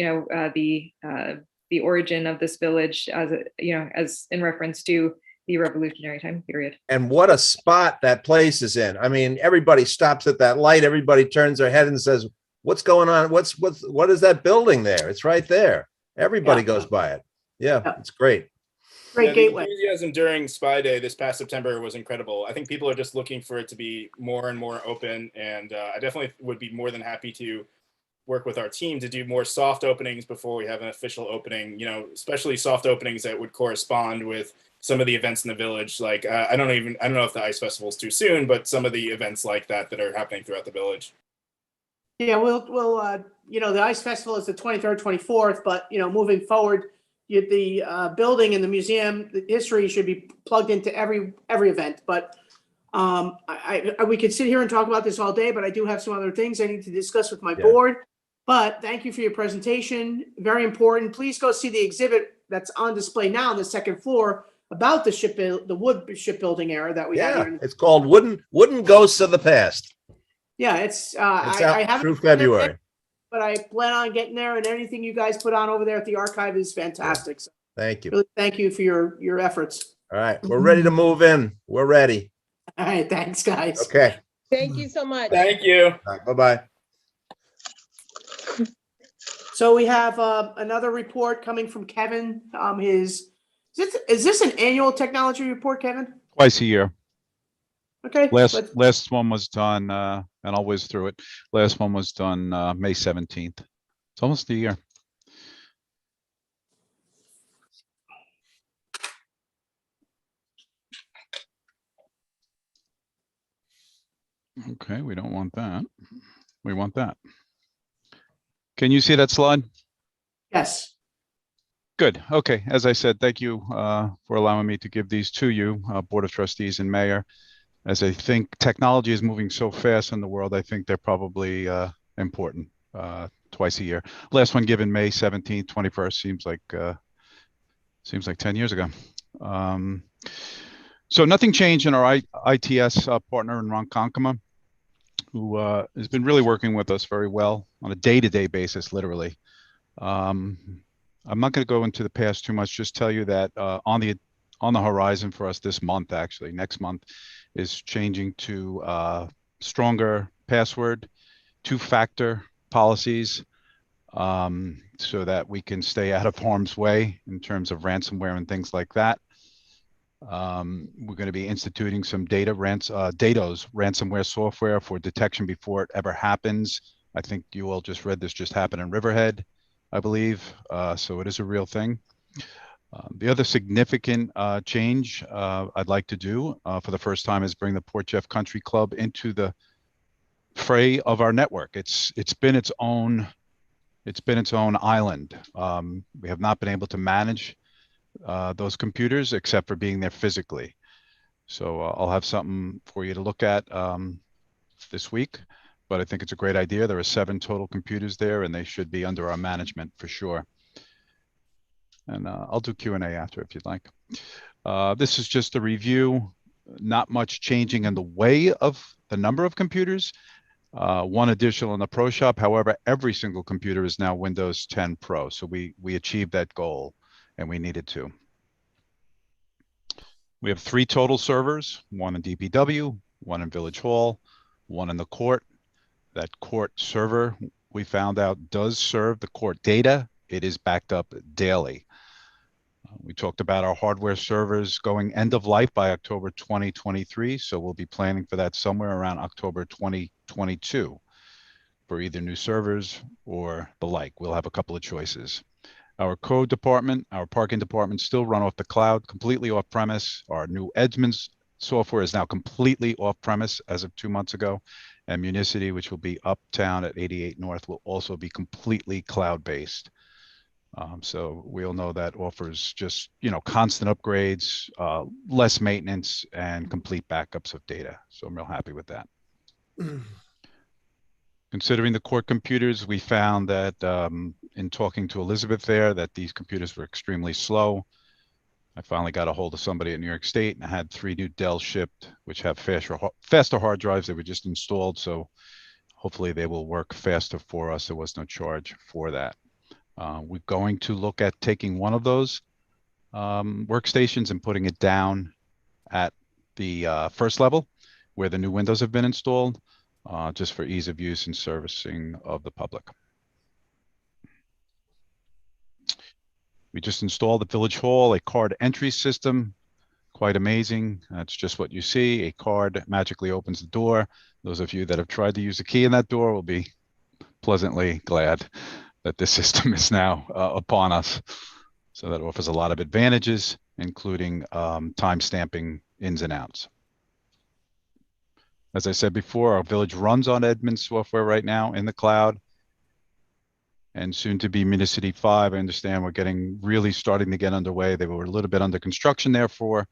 the origin of this village, as in reference to the Revolutionary time period. And what a spot that place is in. I mean, everybody stops at that light. Everybody turns their head and says, "What's going on? What is that building there?" It's right there. Everybody goes by it. Yeah, it's great. Great gateway. The enthusiasm during Spy Day this past September was incredible. I think people are just looking for it to be more and more open, and I definitely would be more than happy to work with our team to do more soft openings before we have an official opening, especially soft openings that would correspond with some of the events in the village. Like, I don't know if the ice festival is too soon, but some of the events like that are happening throughout the village. Yeah, we'll the ice festival is the 23rd, 24th, but moving forward, the building and the museum, the history should be plugged into every event. But we could sit here and talk about this all day, but I do have some other things I need to discuss with my board. But thank you for your presentation. Very important. Please go see the exhibit that's on display now on the second floor about the wood shipbuilding era that we had here. It's called Wooden Ghosts of the Past. Yeah, it's out I haven't through February. But I plan on getting there, and anything you guys put on over there at the archive is fantastic. So Thank you. really thank you for your efforts. All right, we're ready to move in. We're ready. All right, thanks, guys. Okay. Thank you so much. Thank you. Bye-bye. So we have another report coming from Kevin. Is this an annual technology report, Kevin? Twice a year. Okay. Last one was done, and I'll whiz through it. Last one was done May 17th. It's almost a year. Okay, we don't want that. We want that. Can you see that slide? Yes. Good. Okay. As I said, thank you for allowing me to give these to you, Board of Trustees and Mayor. As I think technology is moving so fast in the world, I think they're probably important twice a year. Last one given May 17th, 21st seems like 10 years ago. So nothing changed in our ITS partner in Ronkonkoma, who has been really working with us very well on a day-to-day basis, literally. I'm not going to go into the past too much, just tell you that on the horizon for us this month, actually, next month, is changing to stronger password, two-factor policies, so that we can stay out of harm's way in terms of ransomware and things like that. We're going to be instituting some DDoS ransomware software for detection before it ever happens. I think you all just read this just happened in Riverhead, I believe. So it is a real thing. The other significant change I'd like to do for the first time is bring the Port Jeff Country Club into the fray of our network. It's been its own island. We have not been able to manage those computers except for being there physically. So I'll have something for you to look at this week, but I think it's a great idea. There are 7 total computers there, and they should be under our management for sure. And I'll do Q&A after if you'd like. This is just a review, not much changing in the way of the number of computers. one additional in the Pro Shop. However, every single computer is now Windows 10 Pro. So we achieved that goal, and we needed to. We have 3 total servers, 1 in DPW, 1 in Village Hall, 1 in the court. That court server, we found out, does serve the court data. It is backed up daily. We talked about our hardware servers going end of life by October 2023. So we'll be planning for that somewhere around October 2022 for either new servers or the like. We'll have a couple of choices. Our code department, our parking department still run off the cloud, completely off premise. Our new Edmonds software is now completely off premise as of 2 months ago. And Municity, which will be uptown at 88 North, will also be completely cloud-based. So we all know that offers just, constant upgrades, less maintenance, and complete backups of data. So I'm real happy with that. Considering the court computers, we found that in talking to Elizabeth there, that these computers were extremely slow. I finally got a hold of somebody at New York State, and I had 3 new Dell shipped, which have faster hard drives. They were just installed, so hopefully they will work faster for us. There was no charge for that. We're going to look at taking one of those workstations and putting it down at the first level where the new windows have been installed, just for ease of use and servicing of the public. We just installed at Village Hall a card entry system. Quite amazing. That's just what you see. A card magically opens the door. Those of you that have tried to use a key in that door will be pleasantly glad that this system is now upon us. So that offers a lot of advantages, including time stamping ins and outs. As I said before, our village runs on Edmonds software right now in the cloud, and soon to be Municity 5. I understand we're really starting to get underway. They were a little bit under construction there for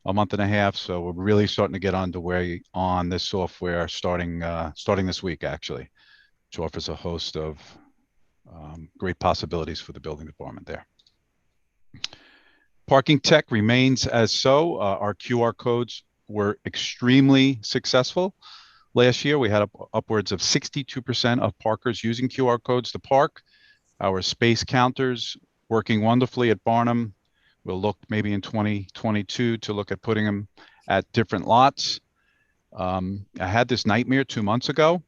a month and a half, so we're really starting to get underway on this software starting this week, actually, which offers a host of great possibilities for the building department there. Parking tech remains as so. Our QR codes were extremely successful. Last year, we had upwards of 62% of parkers using QR codes to park. Our space counters working wonderfully at Barnum. We'll look maybe in 2022 to look at putting them at different lots. I had this nightmare 2 months ago,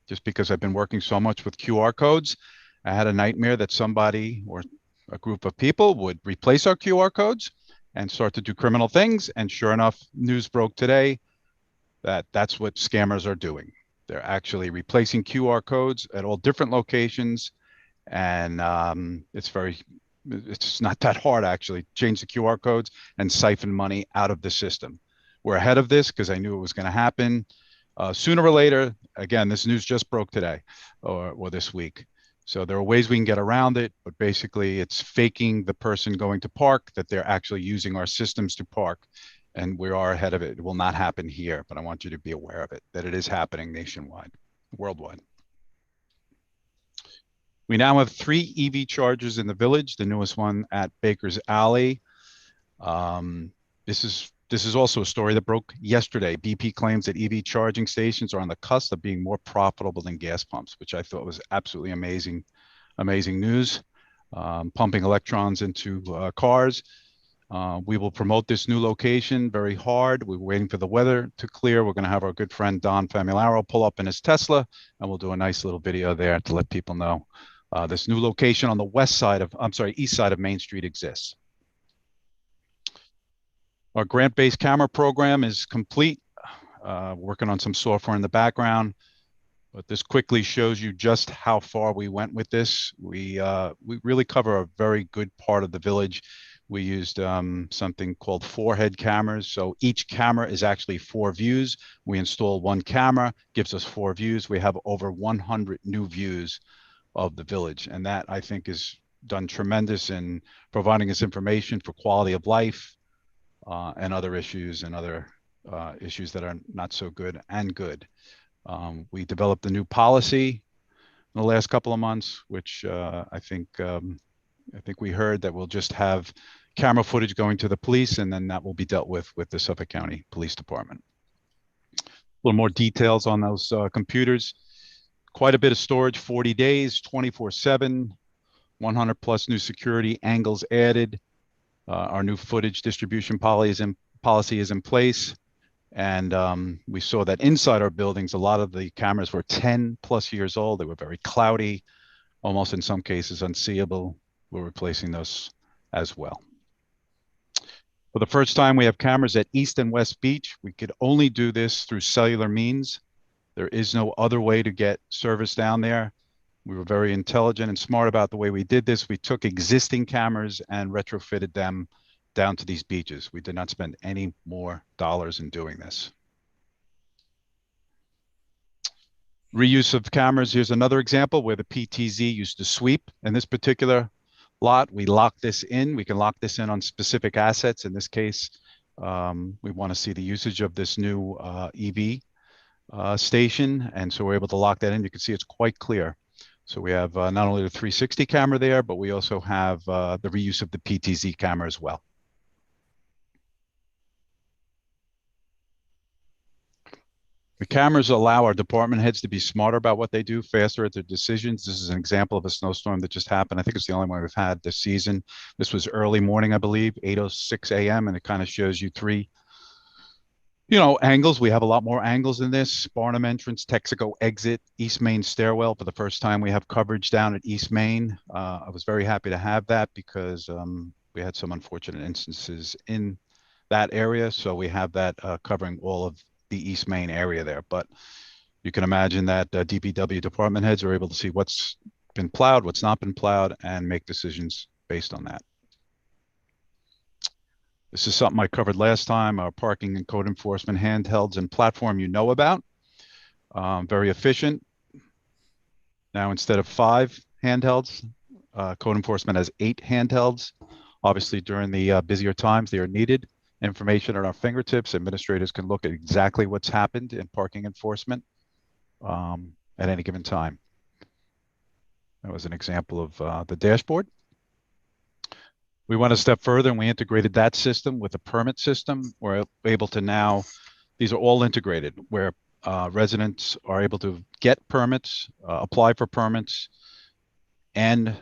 just because I've been working so much with QR codes. I had a nightmare that somebody or a group of people would replace our QR codes and start to do criminal things. And sure enough, news broke today that that's what scammers are doing. They're actually replacing QR codes at all different locations. And it's not that hard, actually. Change the QR codes and siphon money out of the system. We're ahead of this because I knew it was going to happen. Sooner or later, again, this news just broke today or this week. So there are ways we can get around it, but basically it's faking the person going to park that they're actually using our systems to park. And we are ahead of it. It will not happen here, but I want you to be aware of it, that it is happening nationwide, worldwide. We now have 3 EV chargers in the village, the newest one at Baker's Alley. This is also a story that broke yesterday. BP claims that EV charging stations are on the cusp of being more profitable than gas pumps, which I thought was absolutely amazing news. Pumping electrons into cars. We will promote this new location very hard. We're waiting for the weather to clear. We're going to have our good friend Don Famularo pull up in his Tesla, and we'll do a nice little video there to let people know this new location on the east side of Main Street exists. Our grant-based camera program is complete. Working on some software in the background, but this quickly shows you just how far we went with this. We really cover a very good part of the village. We used something called 4-head cameras. So each camera is actually 4 views. We install 1 camera, gives us 4 views. We have over 100 new views of the village. And that, I think, is done tremendous in providing us information for quality of life and other issues issues that are not so good and good. We developed a new policy in the last couple of months, which I think we heard that we'll just have camera footage going to the police, and then that will be dealt with the Suffolk County Police Department. little more details on those computers. Quite a bit of storage, 40 days, 24/7, 100 plus new security angles added. Our new footage distribution policy is in place. And we saw that inside our buildings, a lot of the cameras were 10 plus years old. They were very cloudy, almost in some cases unseeable. We're replacing those as well. For the first time, we have cameras at East and West Beach. We could only do this through cellular means. There is no other way to get service down there. We were very intelligent and smart about the way we did this. We took existing cameras and retrofitted them down to these beaches. We did not spend any more dollars in doing this. Reuse of cameras. Here's another example where the PTZ used to sweep. In this particular lot, we lock this in. We can lock this in on specific assets. In this case, we want to see the usage of this new EV station. And so we're able to lock that in. You can see it's quite clear. So we have not only the 360 camera there, but we also have the reuse of the PTZ camera as well. The cameras allow our department heads to be smarter about what they do, faster at their decisions. This is an example of a snowstorm that just happened. I think it's the only one we've had this season. This was early morning, I believe, 8:06 a.m. And it kind of shows you three, angles. We have a lot more angles in this. Barnum entrance, Texaco exit, East Main stairwell. For the first time, we have coverage down at East Main. I was very happy to have that because we had some unfortunate instances in that area. So we have that covering all of the East Main area there. But you can imagine that DPW department heads are able to see what's been plowed, what's not been plowed, and make decisions based on that. This is something I covered last time, our parking and code enforcement handhelds and platform you know about. Very efficient. Now, instead of 5 handhelds, code enforcement has 8 handhelds. Obviously, during the busier times, they are needed. Information at our fingertips. Administrators can look at exactly what's happened in parking enforcement at any given time. That was an example of the dashboard. We went a step further and we integrated that system with a permit system. We're able to now, these are all integrated, where residents are able to get permits, apply for permits, and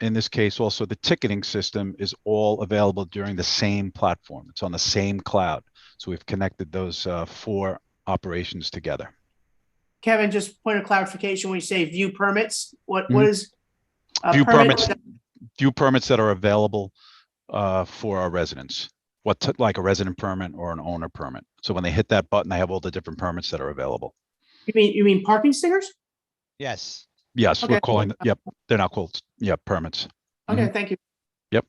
in this case, also the ticketing system is all available during the same platform. It's on the same cloud. So we've connected those 4 operations together. Kevin, just point of clarification, when you say view permits, what is a view permit? View permits that are available for our residents, like a resident permit or an owner permit. So when they hit that button, they have all the different permits that are available. You mean parking stickers? Yes. Yes, Okay. we're calling them, yep, they're not called, permits. Okay, thank you. Yep.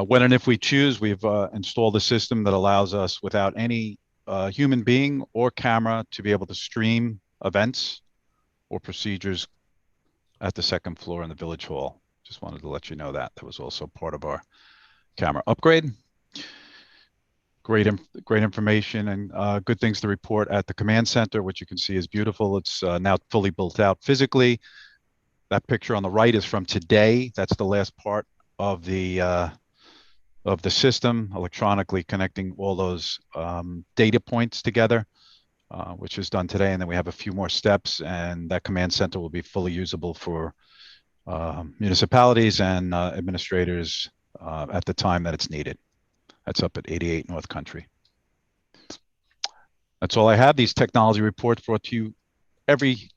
When and if we choose, we've installed a system that allows us, without any human being or camera, to be able to stream events or procedures at the 2nd floor in the Village Hall. Just wanted to let you know that. That was also part of our camera upgrade. Great information and good things to report at the command center, which you can see is beautiful. It's now fully built out physically. That picture on the right is from today. That's the last part of the system, electronically connecting all those data points together, which is done today. And then we have a few more steps, and that command center will be fully usable for municipalities and administrators at the time that it's needed. That's up at 88 North Country. That's all I have. These technology reports brought to you every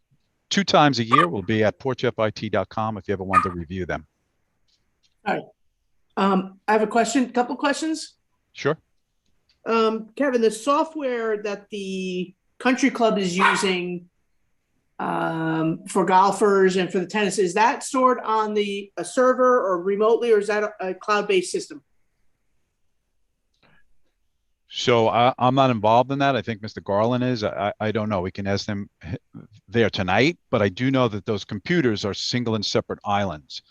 2 times a year. Will be at porchfit.com if you ever want to review them. All right. I have a couple questions. Sure. Kevin, the software that the country club is using for golfers and for the tennis, is that stored on a server or remotely, or is that a cloud-based system? So I'm not involved in that. I think Mr. Garland is. I don't know. We can ask them there tonight, but I do know that those computers are single and separate islands.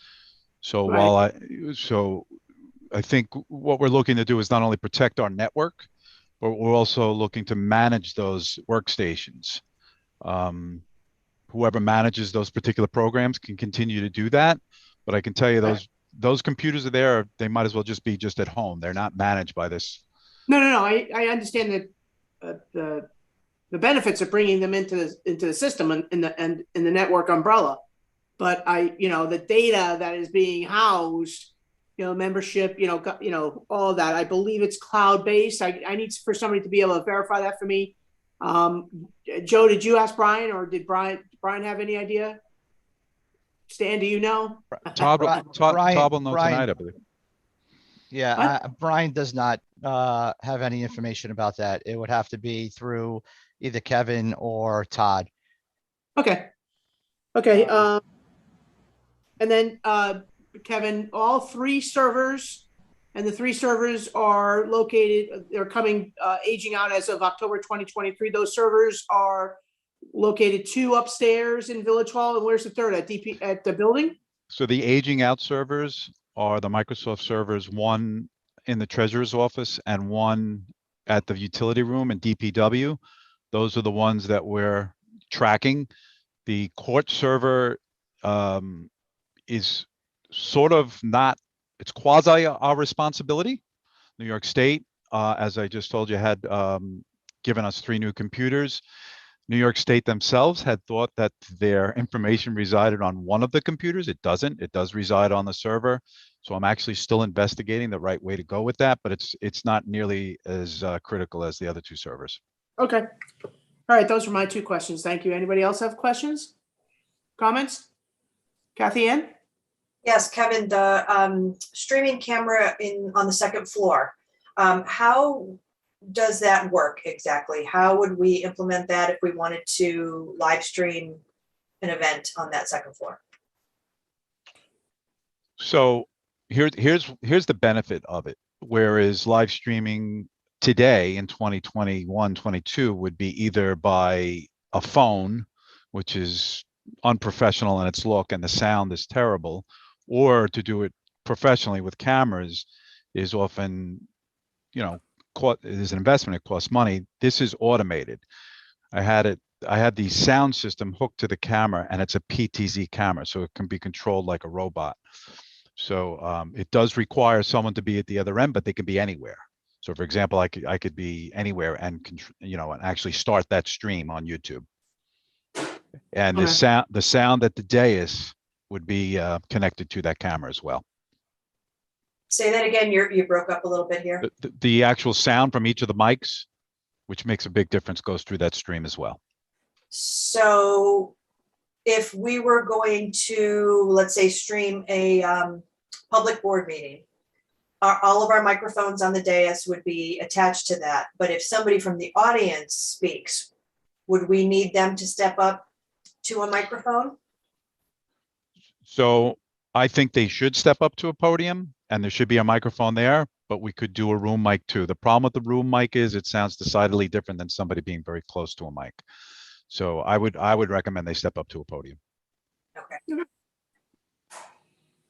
So Right. I think what we're looking to do is not only protect our network, but we're also looking to manage those workstations. Whoever manages those particular programs can continue to do that. But I can tell you those computers are there. They might as well just be just at home. They're not managed by this. No. I understand that the benefits of bringing them into the system and in the network umbrella, but the data that is being housed, membership, all of that. I believe it's cloud based. I need for somebody to be able to verify that for me. Joe, did you ask Brian, or did Brian have any idea? Stan, do you know? Todd will know Brian- tonight, I believe. Yeah, Brian does not have any information about that. It would have to be through either Kevin or Todd. Okay. And then Kevin, all three servers, and the three servers are located, they're coming, aging out as of October 2023. Those servers are located 2 upstairs in Village Hall, and where's the third, at the building? So the aging out servers are the Microsoft servers, one in the treasurer's office and one at the utility room in DPW. Those are the ones that we're tracking. The court server is sort of not, it's quasi our responsibility. New York State, as I just told you, had given us 3 new computers. New York State themselves had thought that their information resided on one of the computers. It doesn't. It does reside on the server. So I'm actually still investigating the right way to go with that, but it's not nearly as critical as the other 2 servers. Okay. All right, those are my 2 questions. Thank you. Anybody else have questions? Comments? Kathy Ann? Yes, Kevin, the streaming camera on the second floor, how does that work exactly? How would we implement that if we wanted to live stream an event on that second floor? So here's the benefit of it. Whereas live streaming today in 2021-22 would be either by a phone, which is unprofessional in its look and the sound is terrible, or to do it professionally with cameras is often, is an investment. It costs money. This is automated. I had the sound system hooked to the camera, and it's a PTZ camera, so it can be controlled like a robot. So it does require someone to be at the other end, but they can be anywhere. So for example, I could be anywhere and and actually start that stream on YouTube. And the sound at the dais would be connected to that camera as well. Say that again. You broke up a little bit here. The actual sound from each of the mics, which makes a big difference, goes through that stream as well. So if we were going to, let's say, stream a public board meeting, all of our microphones on the dais would be attached to that. But if somebody from the audience speaks, would we need them to step up to a microphone? So I think they should step up to a podium, and there should be a microphone there, but we could do a room mic too. The problem with the room mic is it sounds decidedly different than somebody being very close to a mic. So I would recommend they step up to a podium. Okay.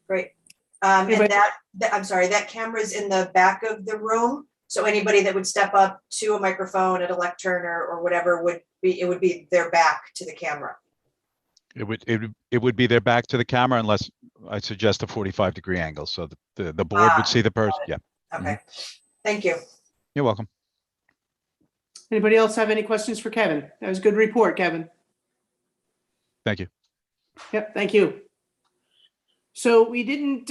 Great. And I'm sorry, that camera's in the back of the room. So anybody that would step up to a microphone at a lectern or whatever would be their back to the camera. It would be their back to the camera, unless I suggest a 45-degree angle, so the board would see the person. Yeah. Okay. Thank you. You're welcome. Anybody else have any questions for Kevin? That was a good report, Kevin. Thank you. Yep, thank you. So we didn't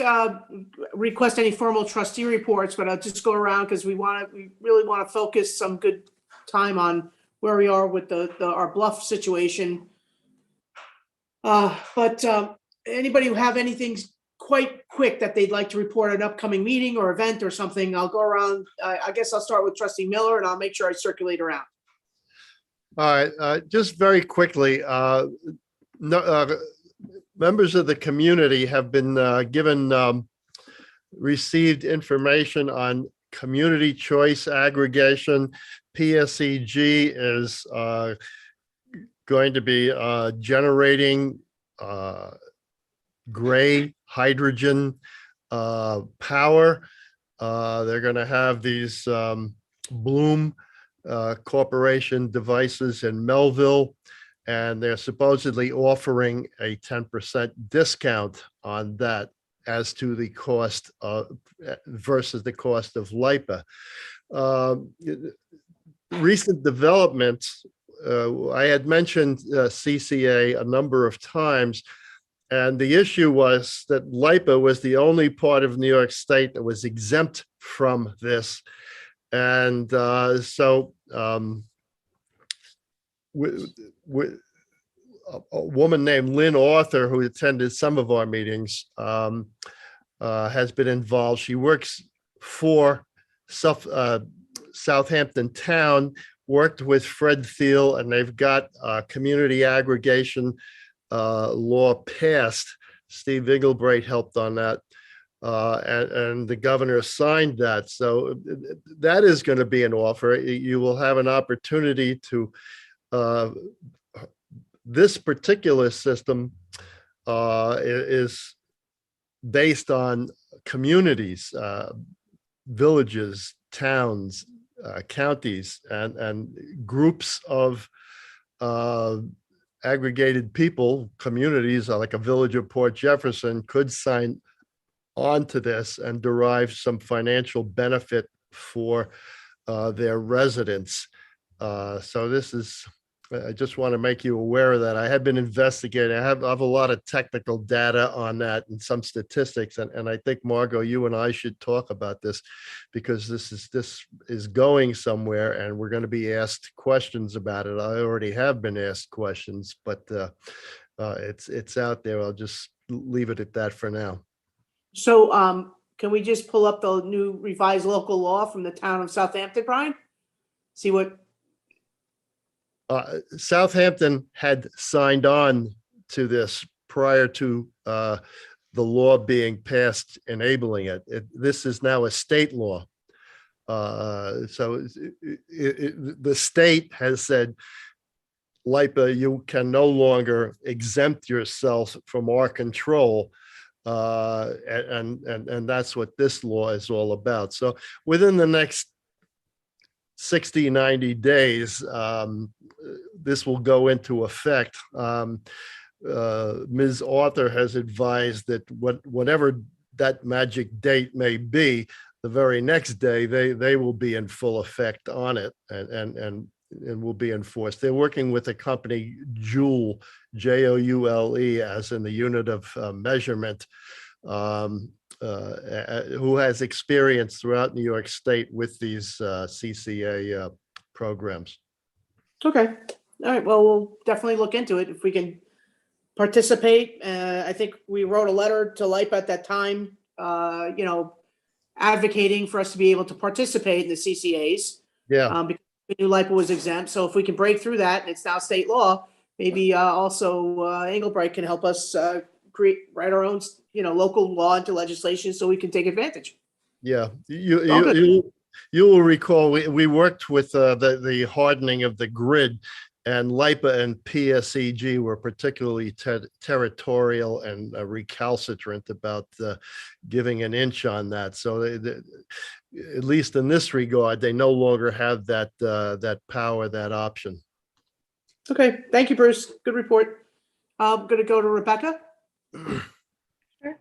request any formal trustee reports, but I'll just go around because we really want to focus some good time on where we are with our bluff situation. But anybody who have anything quite quick that they'd like to report an upcoming meeting or event or something, I'll go around. I guess I'll start with Trustee Miller, and I'll make sure I circulate around. All right, just very quickly, members of the community have been received information on community choice aggregation. PSEG is going to be generating gray hydrogen power. They're going to have these Bloom Corporation devices in Melville, and they're supposedly offering a 10% discount on that as to the cost versus the cost of LIPA. Recent developments, I had mentioned CCA a number of times, and the issue was that LIPA was the only part of New York State that was exempt from this. And a woman named Lynn Arthur, who attended some of our meetings, has been involved. She works for Southampton Town, worked with Fred Thiel, and they've got community aggregation law passed. Steve Engelbreit helped on that, and the governor signed that. So that is going to be an offer. You will have an opportunity to, this particular system is based on communities, villages, towns, counties, and groups of aggregated people. Communities like a village of Port Jefferson could sign on to this and derive some financial benefit for their residents. So this is, I just want to make you aware of that. I have been investigating. I have a lot of technical data on that and some statistics. And I think, Margot, you and I should talk about this, because this is going somewhere and we're going to be asked questions about it. I already have been asked questions, but it's out there. I'll just leave it at that for now. So can we just pull up the new revised local law from the town of Southampton, Brian? See what? Southampton had signed on to this prior to the law being passed enabling it. This is now a state law. So the state has said, LIPA, you can no longer exempt yourself from our control. And that's what this law is all about. So within the next 60, 90 days, this will go into effect. Ms. Arthur has advised that whatever that magic date may be, the very next day they will be in full effect on it and will be enforced. They're working with a company, Joule, Joule, as in the unit of measurement, who has experience throughout New York State with these CCA programs. Okay. All right. Well, we'll definitely look into it if we can participate. I think we wrote a letter to LIPA at that time, advocating for us to be able to participate in the CCAs. Yeah. Because we knew LIPA was exempt. So if we can break through that and it's now state law, maybe also Engelbreit can help us write our own, local law into legislation so we can take advantage. Yeah, you will recall we worked with the hardening of the grid, and LIPA and PSEG were particularly territorial and recalcitrant about giving an inch on that. So at least in this regard, they no longer have that power, that option. Okay, thank you, Bruce. Good report. I'm going to go to Rebecca. Sure.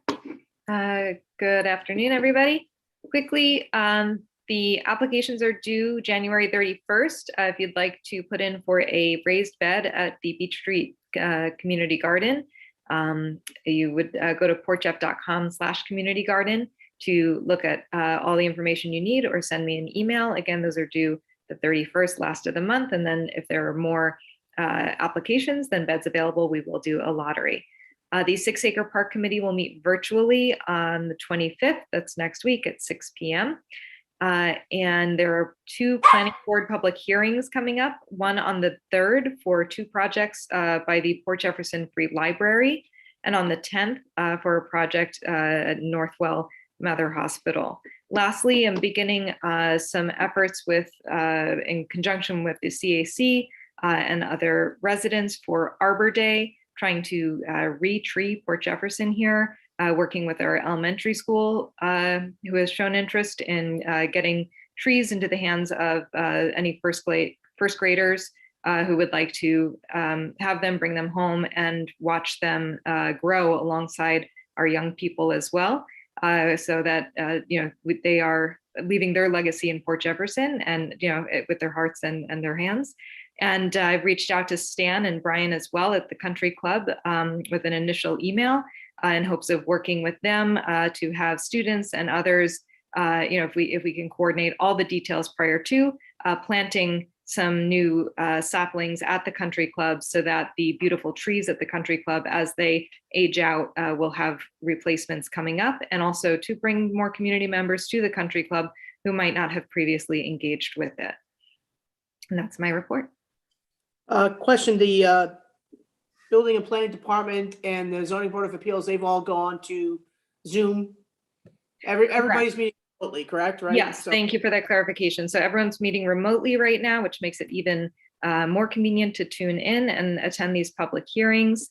Good afternoon, everybody. Quickly, the applications are due January 31st. If you'd like to put in for a raised bed at the Beach Street Community Garden, you would go to portjeff.com/community garden to look at all the information you need, or send me an email. Again, those are due the 31st, last of the month. And then if there are more applications than beds available, we will do a lottery. The 6 Acre Park Committee will meet virtually on the 25th. That's next week at 6 p.m. And there are 2 planning board public hearings coming up, one on the 3rd for 2 projects by the Port Jefferson Free Library, and on the 10th for a project at Northwell Mather Hospital. Lastly, I'm beginning some efforts in conjunction with the CAC and other residents for Arbor Day, trying to re-tree Port Jefferson here, working with our elementary school who has shown interest in getting trees into the hands of any first graders who would like to have them, bring them home and watch them grow alongside our young people as well, so that they are leaving their legacy in Port Jefferson, and with their hearts and their hands. And I've reached out to Stan and Brian as well at the Country Club with an initial email in hopes of working with them to have students and others, if we can coordinate all the details prior to planting some new saplings at the Country Club, so that the beautiful trees at the Country Club, as they age out, will have replacements coming up, and also to bring more community members to the Country Club who might not have previously engaged with it. And that's my report. Question, the Building and Planning Department and the Zoning Board of Appeals, they've all gone to Zoom. Everybody's meeting remotely, correct? Right? Yes, thank you for that clarification. So everyone's meeting remotely right now, which makes it even more convenient to tune in and attend these public hearings.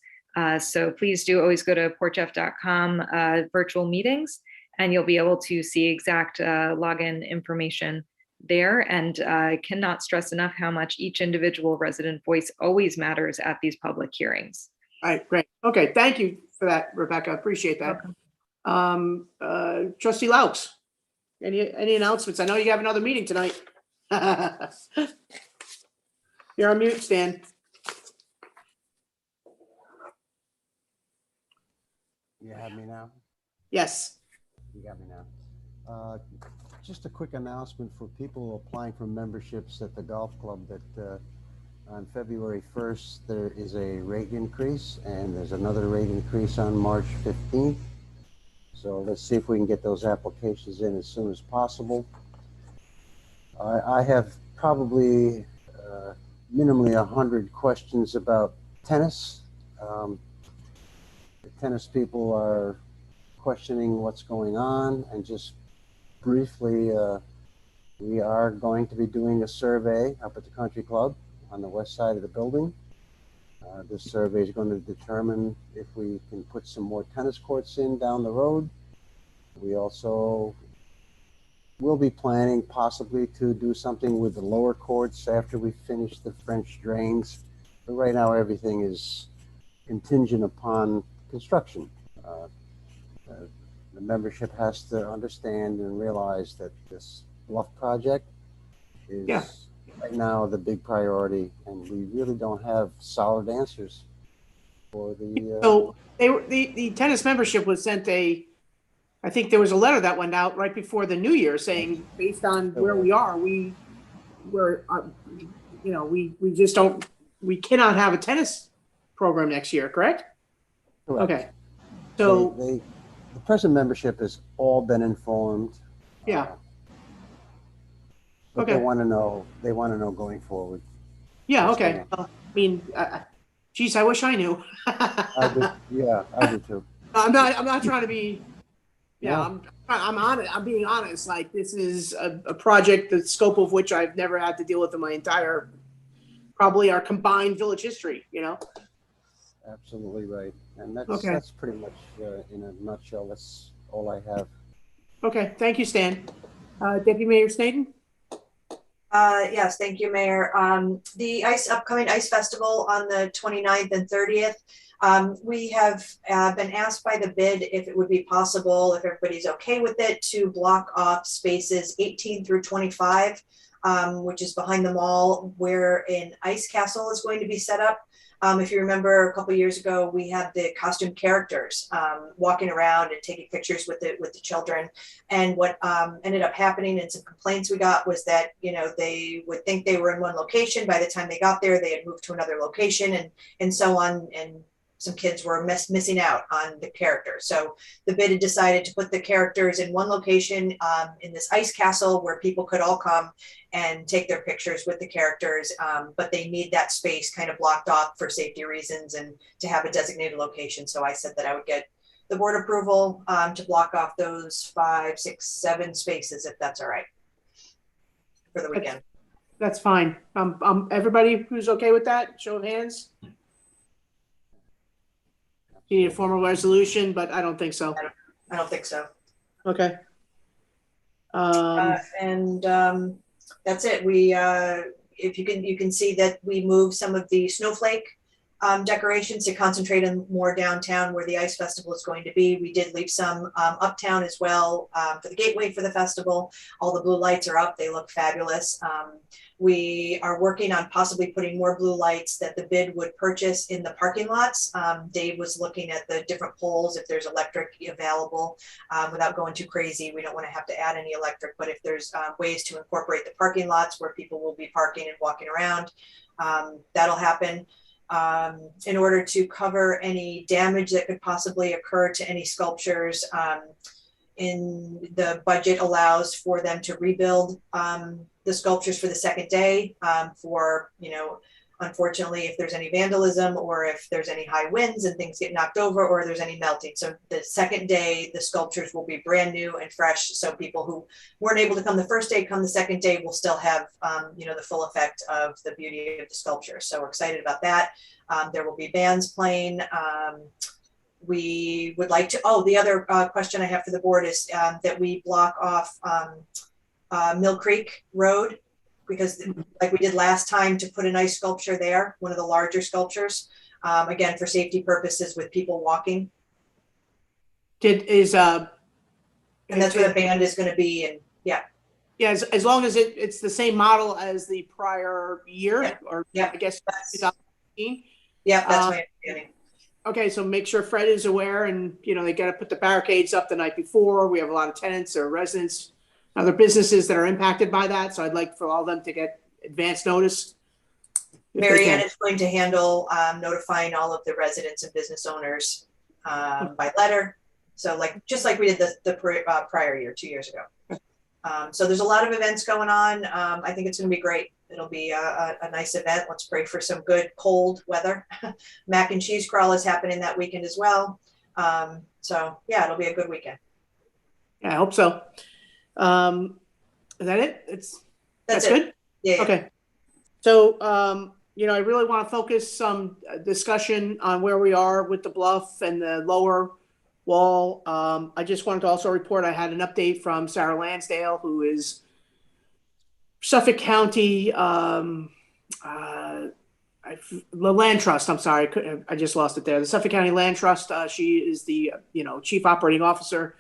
So please do always go to portjeff.com virtual meetings, and you'll be able to see exact login information there. And I cannot stress enough how much each individual resident voice always matters at these public hearings. All right, great. Okay, thank you for that, Rebecca. Appreciate that. Trustee Laux, any announcements? I know you have another meeting tonight. You're on mute, Stan. You have me now? Yes. You got me now. Just a quick announcement for people applying for memberships at the golf club that on February 1st, there is a rate increase, and there's another rate increase on March 15th. So let's see if we can get those applications in as soon as possible. I have probably minimally 100 questions about tennis. The tennis people are questioning what's going on, and just briefly, we are going to be doing a survey up at the Country Club on the west side of the building. This survey is going to determine if we can put some more tennis courts in down the road. We also will be planning possibly to do something with the lower courts after we finish the French drains. But right now, everything is contingent upon construction. The membership has to understand and realize that this bluff project is right now the big priority, and we really don't have solid answers for the. So the tennis membership was sent I think there was a letter that went out right before the new year saying, based on where we are, we just don't, we cannot have a tennis program next year, correct? Correct. Okay. So the present membership has all been informed. Yeah. But they want to know going forward. Yeah. Okay. I mean, geez, I wish I knew. I do too. I'm not trying to be. Yeah, I'm honest. I'm being honest. Like, this is a project, the scope of which I've never had to deal with in my entire, probably our combined village history. Absolutely right, and that's pretty much in a nutshell. That's all I have. Okay, thank you, Stan. Deputy Mayor Snaden. Yes, thank you, Mayor. The upcoming ice festival on the 29th and 30th. We have been asked by the bid if it would be possible, if everybody's okay with it, to block off spaces 18 through 25, which is behind the mall, where an ice castle is going to be set up. If you remember, a couple of years ago, we had the costume characters walking around and taking pictures with the children. And what ended up happening, and some complaints we got, was that they would think they were in one location. By the time they got there, they had moved to another location, and so on. And some kids were missing out on the characters. So the bid had decided to put the characters in one location in this ice castle where people could all come and take their pictures with the characters, but they need that space kind of blocked off for safety reasons and to have a designated location. So I said that I would get the board approval to block off those 5, 6, 7 spaces, if that's all right, for the weekend. That's fine. Everybody who's okay with that, show of hands. You need a formal resolution, but I don't think so. I don't think so. Okay. That's it. We, if you can see that we moved some of the snowflake decorations to concentrate on more downtown where the ice festival is going to be. We did leave some uptown as well for the gateway for the festival. All the blue lights are up. They look fabulous. We are working on possibly putting more blue lights that the bid would purchase in the parking lots. Dave was looking at the different poles, if there's electric available, without going too crazy. We don't want to have to add any electric, but if there's ways to incorporate the parking lots where people will be parking and walking around, that'll happen. In order to cover any damage that could possibly occur to any sculptures, in the budget allows for them to rebuild the sculptures for the second day, for, you know, unfortunately, if there's any vandalism or if there's any high winds and things get knocked over or there's any melting. So the second day, the sculptures will be brand new and fresh. So people who weren't able to come the first day, come the second day, will still have, you know, the full effect of the beauty of the sculpture. So we're excited about that. There will be bands playing. We would like to, the other question I have for the board is that we block off Mill Creek Road, because like we did last time, to put an ice sculpture there, one of the larger sculptures, again, for safety purposes with people walking. And that's where the band is going to be. And yeah. Yeah, as long as it's the same model as the prior year, or I guess 2018. Yeah, that's my understanding. Okay, so make sure Fred is aware, and you know they got to put the barricades up the night before. We have a lot of tenants or residents, other businesses that are impacted by that. So I'd like for all of them to get advance notice. Mary Ann is going to handle notifying all of the residents and business owners by letter. So just like we did the prior year, 2 years ago. So there's a lot of events going on. I think it's going to be great. It'll be a nice event. Let's pray for some good cold weather. Mac and cheese crawl is happening that weekend as well. So yeah, it'll be a good weekend. Yeah, I hope so. Is that it? That's good? Yeah. Okay. So, you know, I really want to focus some discussion on where we are with the bluff and the lower wall. I just wanted to also report I had an update from Sarah Lansdale, who is Suffolk County, the Land Trust. I'm sorry, I just lost it there. The Suffolk County Land Trust. She is the chief operating officer,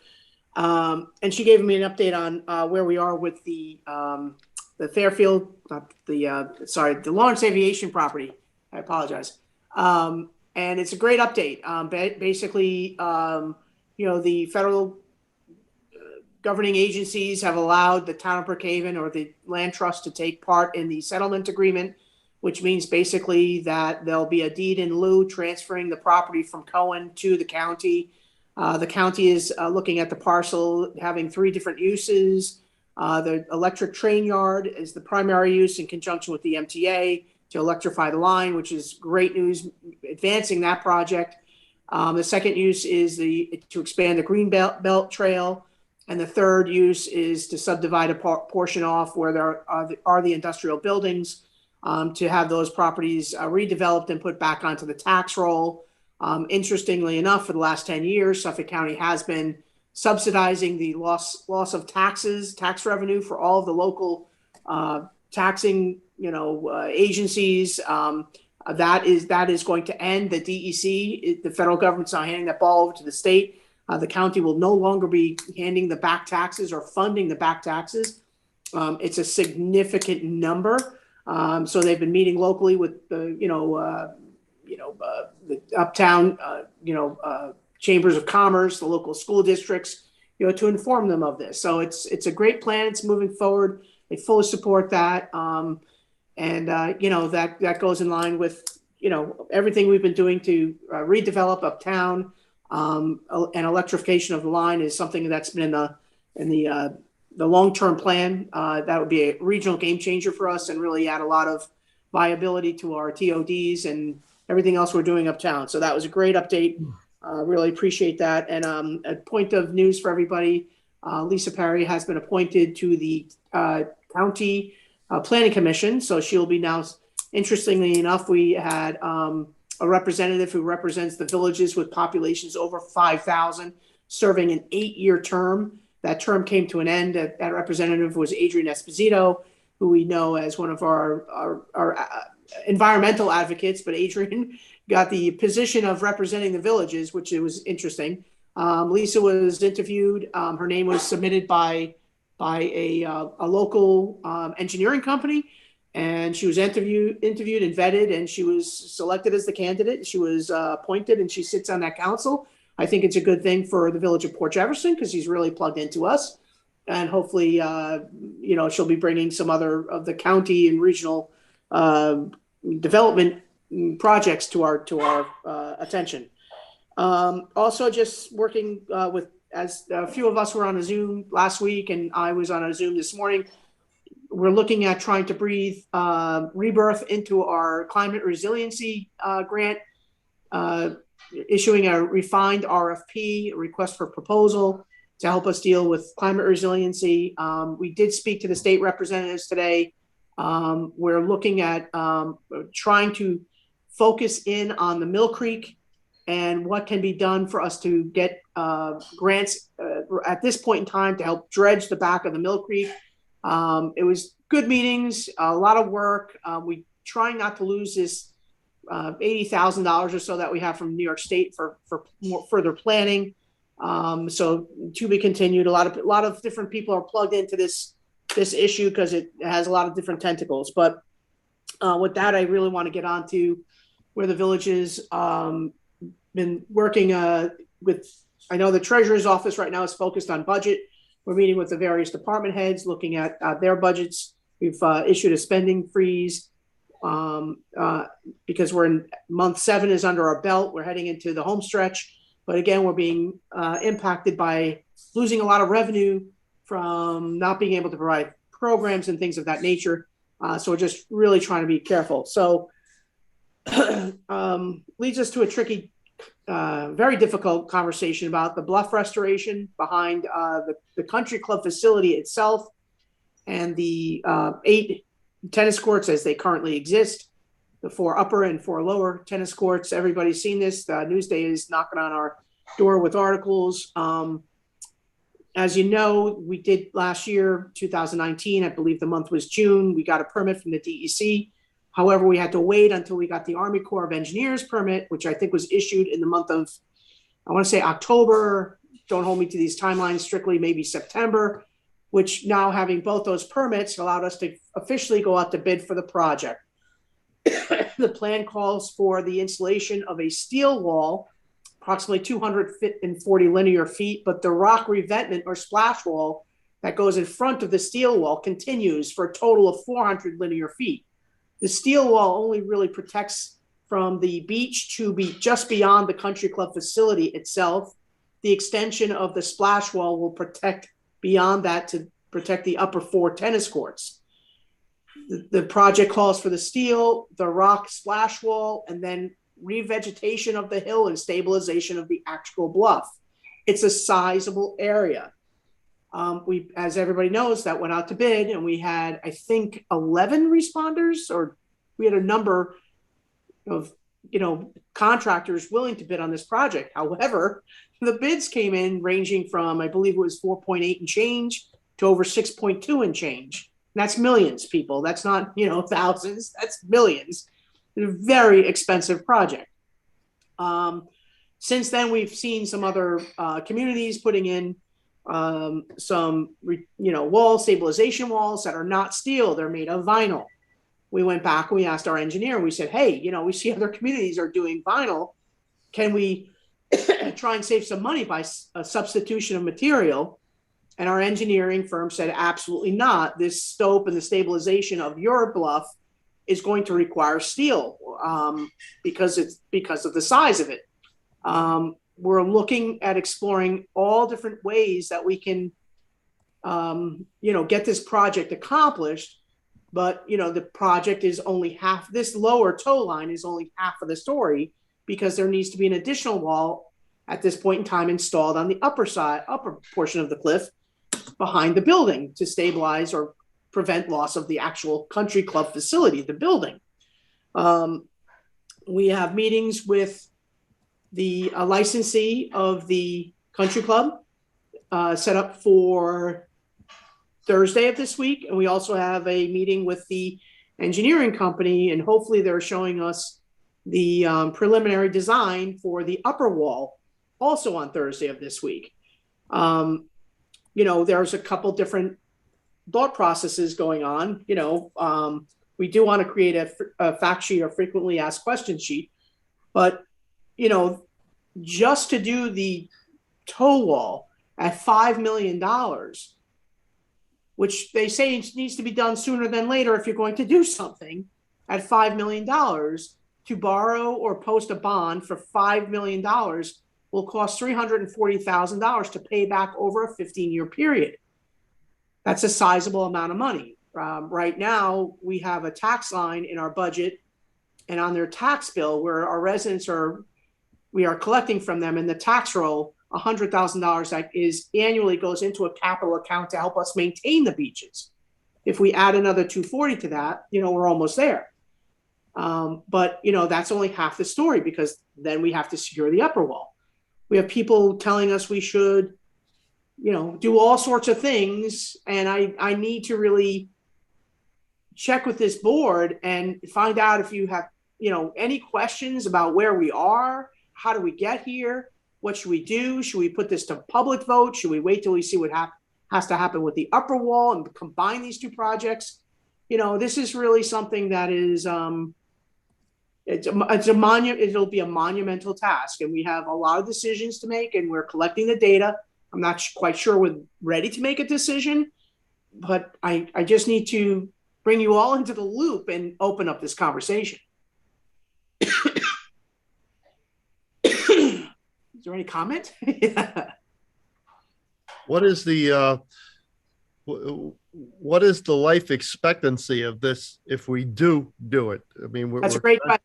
and she gave me an update on where we are with the Fairfield, the Lawrence Aviation property. I apologize. And it's a great update. Basically, the federal governing agencies have allowed the town of Brookhaven or the land trust to take part in the settlement agreement, which means basically that there'll be a deed in lieu transferring the property from Cohen to the county. The county is looking at the parcel having 3 different uses. The electric train yard is the primary use in conjunction with the MTA to electrify the line, which is great news, advancing that project. The second use is to expand the Green Belt Trail. And the third use is to subdivide a portion off where there are the industrial buildings, to have those properties redeveloped and put back onto the tax roll. Interestingly enough, for the last 10 years, Suffolk County has been subsidizing the loss of tax revenue for all of the local taxing agencies. That is going to end. The DEC, the federal government's now handing that ball over to the state. The county will no longer be handing the back taxes or funding the back taxes. It's a significant number. So they've been meeting locally with the uptown, chambers of commerce, the local school districts, to inform them of this. So it's a great plan. It's moving forward. They fully support that. That goes in line with, everything we've been doing to redevelop uptown. And electrification of the line is something that's been in the long-term plan. That would be a regional game changer for us and really add a lot of viability to our TODs and everything else we're doing uptown. So that was a great update. Really appreciate that. And a point of news for everybody, Lisa Perry has been appointed to the County Planning Commission. So she'll be now, interestingly enough, we had a representative who represents the villages with populations over 5,000 serving an 8-year term. That term came to an end. That representative was Adrian Esposito, who we know as one of our environmental advocates. But Adrian got the position of representing the villages, which it was interesting. Lisa was interviewed. Her name was submitted by a local engineering company, and she was interviewed and vetted, and she was selected as the candidate. She was appointed, and she sits on that council. I think it's a good thing for the village of Port Jefferson because she's really plugged into us, and hopefully, she'll be bringing some other of the county and regional development projects to our attention. Also, just working with, as a few of us were on a Zoom last week, and I was on a Zoom this morning. We're looking at trying to breathe rebirth into our climate resiliency grant, issuing a refined RFP, a request for proposal, to help us deal with climate resiliency. We did speak to the state representatives today. We're looking at trying to focus in on the Mill Creek and what can be done for us to get grants at this point in time to help dredge the back of the Mill Creek. It was good meetings, a lot of work. We try not to lose this $80,000 or so that we have from New York State for more further planning. So to be continued. A lot of different people are plugged into this issue because it has a lot of different tentacles. But with that, I really want to get on to where the village is. Been working with, I know the treasurer's office right now is focused on budget. We're meeting with the various department heads, looking at their budgets. We've issued a spending freeze because we're in month 7 is under our belt. We're heading into the home stretch. But again, we're being impacted by losing a lot of revenue from not being able to provide programs and things of that nature. So we're just really trying to be careful. So leads us to a tricky, very difficult conversation about the bluff restoration behind the country club facility itself and the 8 tennis courts as they currently exist, the 4 upper and 4 lower tennis courts. Everybody's seen this. Newsday is knocking on our door with articles. As you know, we did last year, 2019, I believe the month was June, we got a permit from the DEC. However, we had to wait until we got the Army Corps of Engineers permit, which I think was issued in the month of, I want to say October. Don't hold me to these timelines strictly, maybe September, which now having both those permits allowed us to officially go out to bid for the project. The plan calls for the installation of a steel wall, approximately 240 linear feet, but the rock revetment or splash wall that goes in front of the steel wall continues for a total of 400 linear feet. The steel wall only really protects from the beach to be just beyond the country club facility itself. The extension of the splash wall will protect beyond that to protect the upper 4 tennis courts. The project calls for the steel, the rock splash wall, and then revegetation of the hill and stabilization of the actual bluff. It's a sizable area. We, as everybody knows, that went out to bid, and we had, I think, 11 responders, or we had a number of, contractors willing to bid on this project. However, the bids came in ranging from, I believe it was 4.8 and change to over 6.2 and change. And that's millions, people. That's not, thousands. That's millions. It's a very expensive project. Since then, we've seen some other communities putting in some, wall stabilization walls that are not steel. They're made of vinyl. We went back and we asked our engineer, and we said, hey, we see other communities are doing vinyl. Can we try and save some money by a substitution of material? And our engineering firm said, absolutely not. This stope and the stabilization of your bluff is going to require steel because of the size of it. We're looking at exploring all different ways that we can, get this project accomplished. But, the project is only half, this lower tow line is only half of the story because there needs to be an additional wall at this point in time installed on the upper portion of the cliff behind the building to stabilize or prevent loss of the actual country club facility, the building. We have meetings with the licensee of the country club set up for Thursday of this week. And we also have a meeting with the engineering company, and hopefully they're showing us the preliminary design for the upper wall also on Thursday of this week. There's a couple different thought processes going on. We do want to create a fact sheet or frequently asked question sheet, but just to do the toe wall at $5 million, which they say needs to be done sooner than later if you're going to do something, at $5 million, to borrow or post a bond for $5 million will cost $340,000 to pay back over a 15-year period. That's a sizable amount of money. Right now, we have a tax line in our budget and on their tax bill where our residents we are collecting from them in the tax roll $100,000 that is annually goes into a capital account to help us maintain the beaches. If we add another 240 to that, we're almost there. But that's only half the story, because then we have to secure the upper wall. We have people telling us we should, do all sorts of things. And I need to really check with this board and find out if you have, any questions about where we are, how do we get here? What should we do? Should we put this to public vote? Should we wait till we see what has to happen with the upper wall and combine these two projects? This is really something that is, it'll be a monumental task, and we have a lot of decisions to make, and we're collecting the data. I'm not quite sure we're ready to make a decision, but I just need to bring you all into the loop and open up this conversation. Is there any comment? What is the life expectancy of this if we do it? I mean, That's a great question.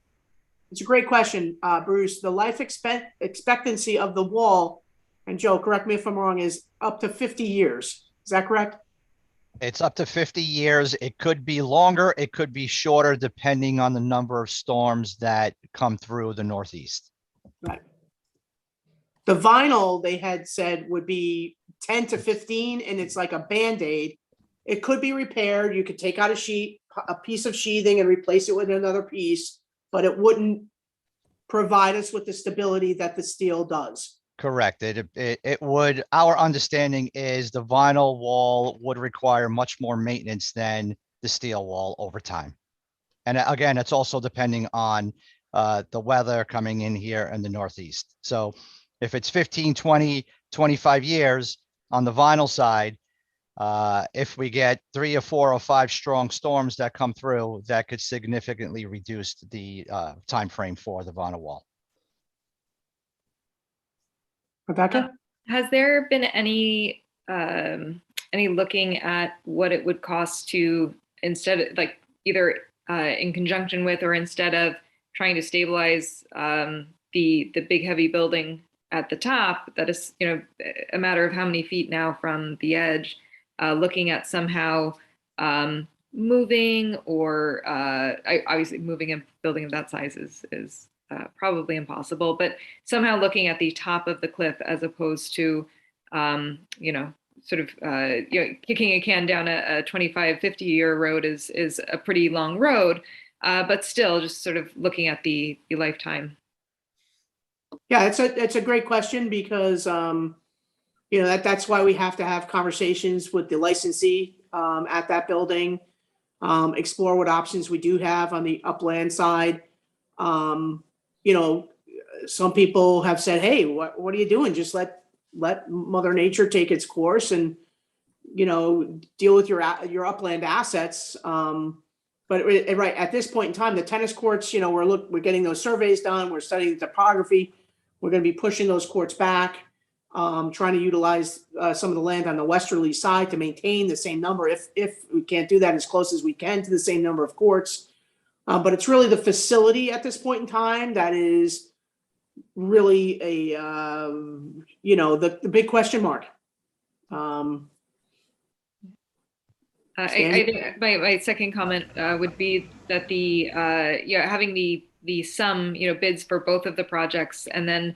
It's a great question, Bruce. The life expectancy of the wall, and Joe, correct me if I'm wrong, is up to 50 years. Is that correct? It's up to 50 years. It could be longer. It could be shorter, depending on the number of storms that come through the Northeast. Right. The vinyl, they had said, would be 10 to 15, and it's like a Band-Aid. It could be repaired. You could take out a piece of sheathing and replace it with another piece, but it wouldn't provide us with the stability that the steel does. Correct. It would. Our understanding is the vinyl wall would require much more maintenance than the steel wall over time. And again, it's also depending on the weather coming in here in the Northeast. So if it's 15, 20, 25 years on the vinyl side, if we get 3 or 4 or 5 strong storms that come through, that could significantly reduce the time frame for the vinyl wall. Rebecca? Has there been any looking at what it would cost to, instead of like either in conjunction with or instead of trying to stabilize the big heavy building at the top that is a matter of how many feet now from the edge, looking at somehow moving or obviously moving a building of that size is probably impossible, but somehow looking at the top of the cliff as opposed to kicking a can down a 25, 50-year road is a pretty long road, but still just sort of looking at the lifetime. Yeah, it's a great question, because that's why we have to have conversations with the licensee at that building, explore what options we do have on the upland side. Some people have said, hey, what are you doing? Just let Mother Nature take its course and deal with your upland assets. But right at this point in time, the tennis courts, we're getting those surveys done. We're studying the topography. We're going to be pushing those courts back, trying to utilize some of the land on the westerly side to maintain the same number. If we can't do that, as close as we can to the same number of courts. But it's really the facility at this point in time that is really the big question mark. I think my second comment would be that having the sum bids for both of the projects, and then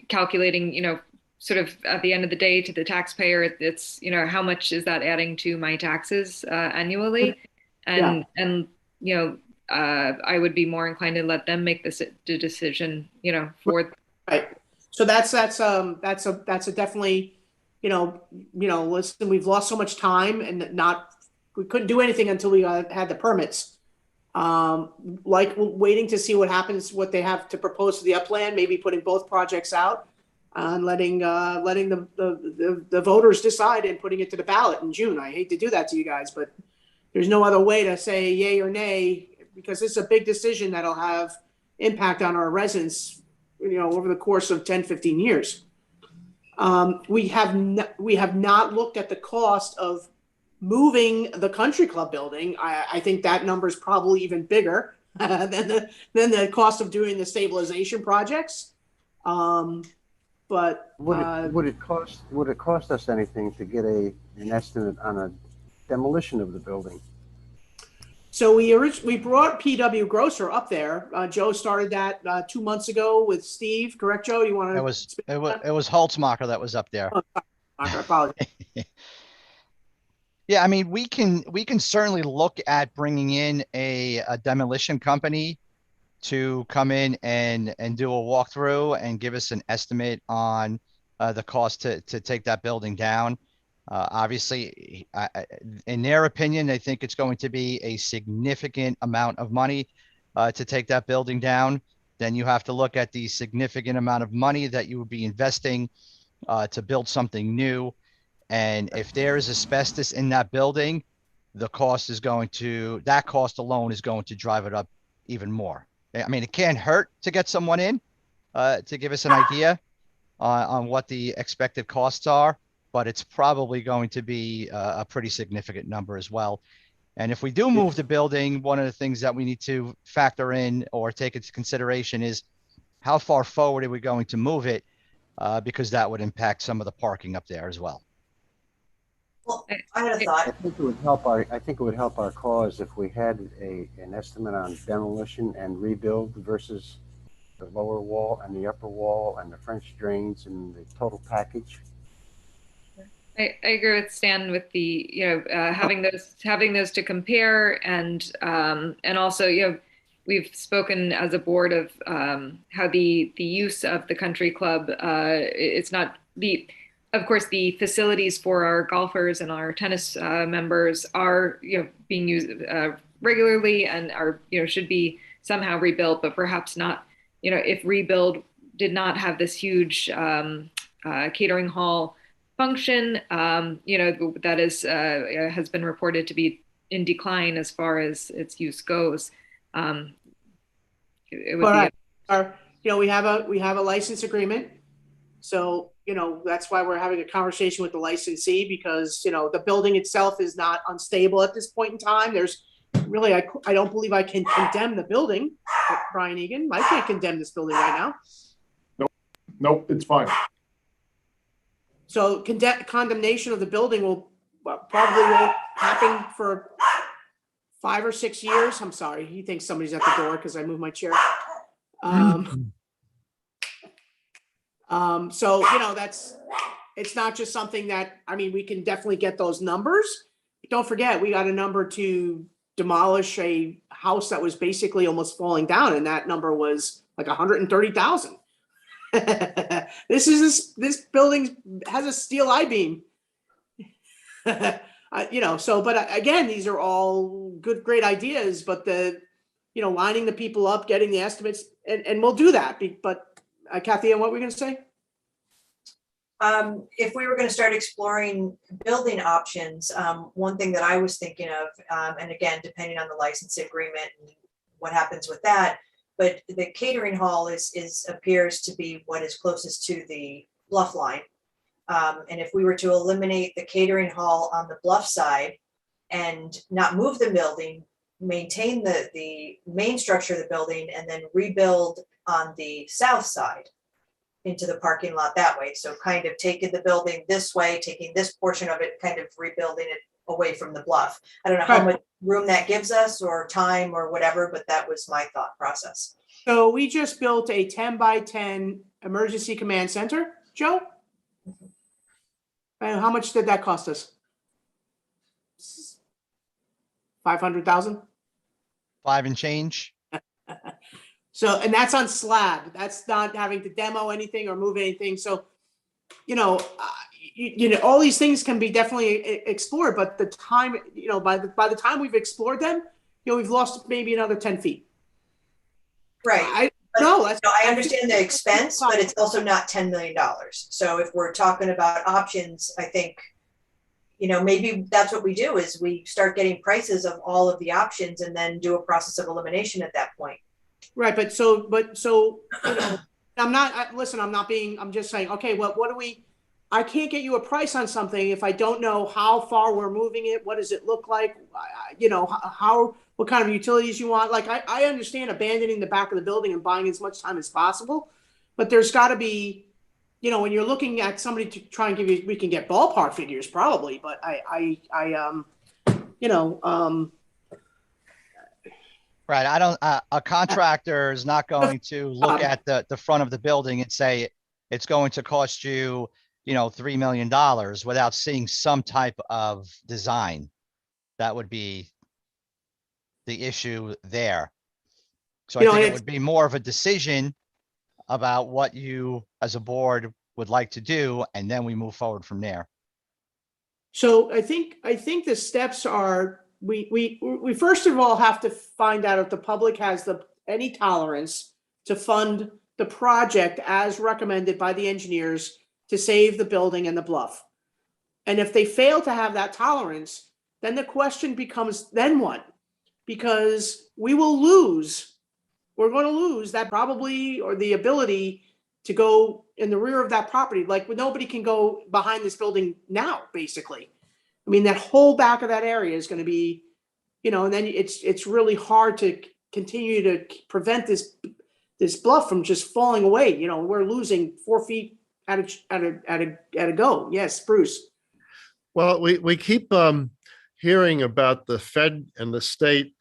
calculating sort of at the end of the day to the taxpayer, it's how much is that adding to my taxes annually, and I would be more inclined to let them make the decision, for. Right. So that's a definitely, listen, we've lost so much time and we couldn't do anything until we had the permits. Like waiting to see what happens, what they have to propose to the upland, maybe putting both projects out and letting the voters decide and putting it to the ballot in June. I hate to do that to you guys, but there's no other way to say yay or nay, because it's a big decision that'll have impact on our residents, over the course of 10, 15 years. We have not looked at the cost of moving the country club building. I think that number is probably even bigger than the cost of doing the stabilization projects. But would it cost us anything to get an estimate on a demolition of the building? So we brought PW Grosser up there. Joe started that 2 months ago with Steve. Correct, Joe? You want to? It was Holtzmacher that was up there. Oh, I apologize. Yeah, I mean, we can certainly look at bringing in a demolition company to come in and do a walkthrough and give us an estimate on the cost to take that building down. Obviously, in their opinion, they think it's going to be a significant amount of money to take that building down. Then you have to look at the significant amount of money that you would be investing to build something new. And if there is asbestos in that building, that cost alone is going to drive it up even more. I mean, it can't hurt to get someone in to give us an idea on what the expected costs are, but it's probably going to be a pretty significant number as well. And if we do move the building, one of the things that we need to factor in or take into consideration is how far forward are we going to move it, because that would impact some of the parking up there as well. Well, I had a thought. I think it would help our cause if we had an estimate on demolition and rebuild versus the lower wall and the upper wall and the French drains and the total package. I agree with Stan with the having those to compare, and also we've spoken as a board of how the use of the country club, it's not of course the facilities for our golfers and our tennis members are being used regularly and are should be somehow rebuilt, but perhaps not if rebuild did not have this huge catering hall function, that has been reported to be in decline as far as its use goes. It would we have a license agreement, so that's why we're having a conversation with the licensee, because the building itself is not unstable at this point in time. There's really I don't believe I can condemn the building, Brian Egan. I can't condemn this building right now. Nope, it's fine. So condemnation of the building probably won't happen for 5 or 6 years. I'm sorry. He thinks somebody's at the door because I moved my chair. So, it's not just something that, we can definitely get those numbers. But don't forget, we got a number to demolish a house that was basically almost falling down. And that number was like 130,000. This building has a steel I-beam. But again, these are all great ideas, but lining the people up, getting the estimates, and we'll do that. But Kathy, what were we going to say? If we were going to start exploring building options, one thing that I was thinking of, and again, depending on the license agreement and what happens with that, but the catering hall appears to be what is closest to the bluff line. And if we were to eliminate the catering hall on the bluff side and not move the building, maintain the main structure of the building, and then rebuild on the south side into the parking lot that way. So kind of taking the building this way, taking this portion of it, kind of rebuilding it away from the bluff. I don't know how much room that gives us or time or whatever, but that was my thought process. So we just built a 10 by 10 emergency command center, Joe? And how much did that cost us? 500,000? 5 and change. So, and that's on slab. That's not having to demo anything or move anything. So, you know, all these things can be definitely explored, but the time, by the time we've explored them, we've lost maybe another 10 feet. Right. I understand the expense, but it's also not $10 million. So if we're talking about options, I think, maybe that's what we do is we start getting prices of all of the options and then do a process of elimination at that point. Right. But I'm just saying, okay, well, I can't get you a price on something if I don't know how far we're moving it. What does it look like? What kind of utilities you want? Like, I understand abandoning the back of the building and buying as much time as possible, but there's got to be, when you're looking at somebody to try and give you, we can get ballpark figures probably, but Right. A contractor is not going to look at the front of the building and say it's going to cost you, $3 million without seeing some type of design. That would be the issue there. So I think it would be more of a decision about what you as a board would like to do, and then we move forward from there. So I think the steps are, we first of all have to find out if the public has any tolerance to fund the project as recommended by the engineers to save the building and the bluff. And if they fail to have that tolerance, then the question becomes, then what? Because we're going to lose that probably, or the ability to go in the rear of that property. Like, nobody can go behind this building now, basically. I mean, that whole back of that area is going to be, and then it's really hard to continue to prevent this bluff from just falling away. We're losing 4 feet at a go. Yes, Bruce. Well, we keep hearing about the Fed and the state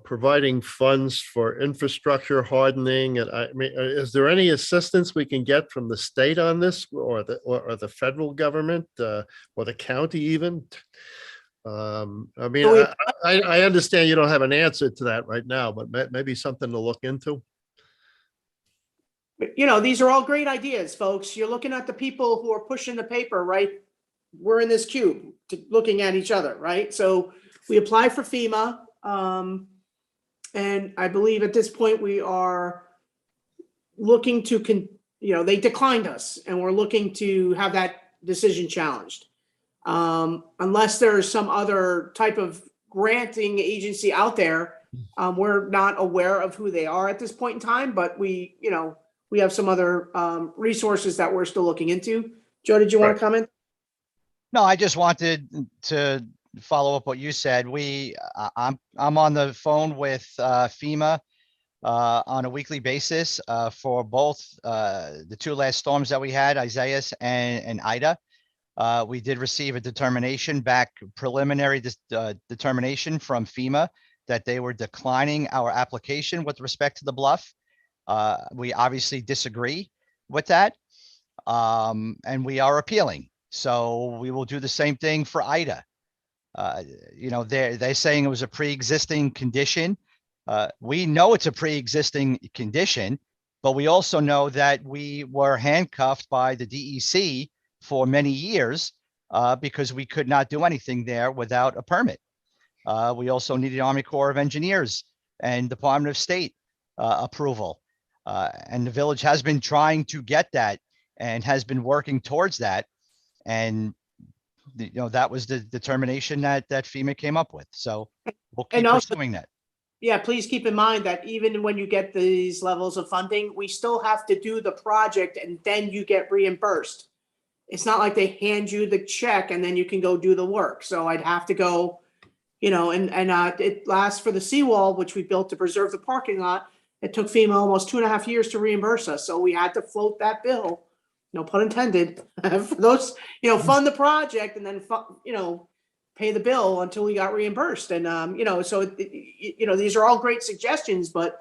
providing funds for infrastructure hardening. And I mean, is there any assistance we can get from the state on this, or the federal government, or the county even? I mean, I understand you don't have an answer to that right now, but maybe something to look into. These are all great ideas, folks. You're looking at the people who are pushing the paper, right? We're in this cube looking at each other, right? So we apply for FEMA. And I believe at this point we are looking to, they declined us, and we're looking to have that decision challenged. Unless there's some other type of granting agency out there, we're not aware of who they are at this point in time, but we have some other resources that we're still looking into. Joe, did you want to comment? No, I just wanted to follow up what you said. I'm on the phone with FEMA on a weekly basis for both the 2 last storms that we had, Isaias and Ida. We did receive a preliminary determination from FEMA that they were declining our application with respect to the bluff. We obviously disagree with that, and we are appealing. So we will do the same thing for Ida. They're saying it was a pre-existing condition. We know it's a pre-existing condition, but we also know that we were handcuffed by the DEC for many years because we could not do anything there without a permit. We also needed Army Corps of Engineers and Department of State approval. And the village has been trying to get that and has been working towards that. And that was the determination that FEMA came up with. So we'll keep pursuing that. Yeah, please keep in mind that even when you get these levels of funding, we still have to do the project and then you get reimbursed. It's not like they hand you the check and then you can go do the work. So I'd have to go, and it lasts for the seawall, which we built to preserve the parking lot. It took FEMA almost 2.5 years to reimburse us. So we had to float that bill, no pun intended, for those, fund the project and then, pay the bill until we got reimbursed. And, so, these are all great suggestions, but,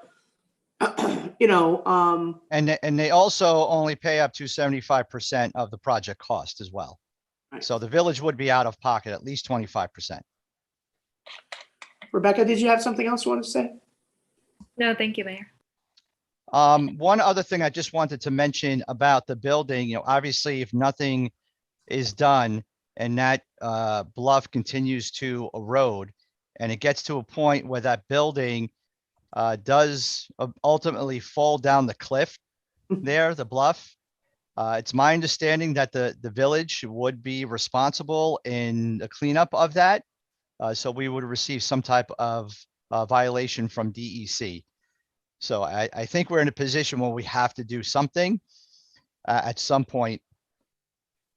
And they also only pay up to 75% of the project cost as well. Right. So the village would be out of pocket at least 25%. Rebecca, did you have something else you wanted to say? No, thank you, Mayor. One other thing I just wanted to mention about the building, obviously if nothing is done and that bluff continues to erode and it gets to a point where that building does ultimately fall down the cliff there, the bluff. It's my understanding that the village would be responsible in the cleanup of that. So we would receive some type of violation from DEC. So I think we're in a position where we have to do something at some point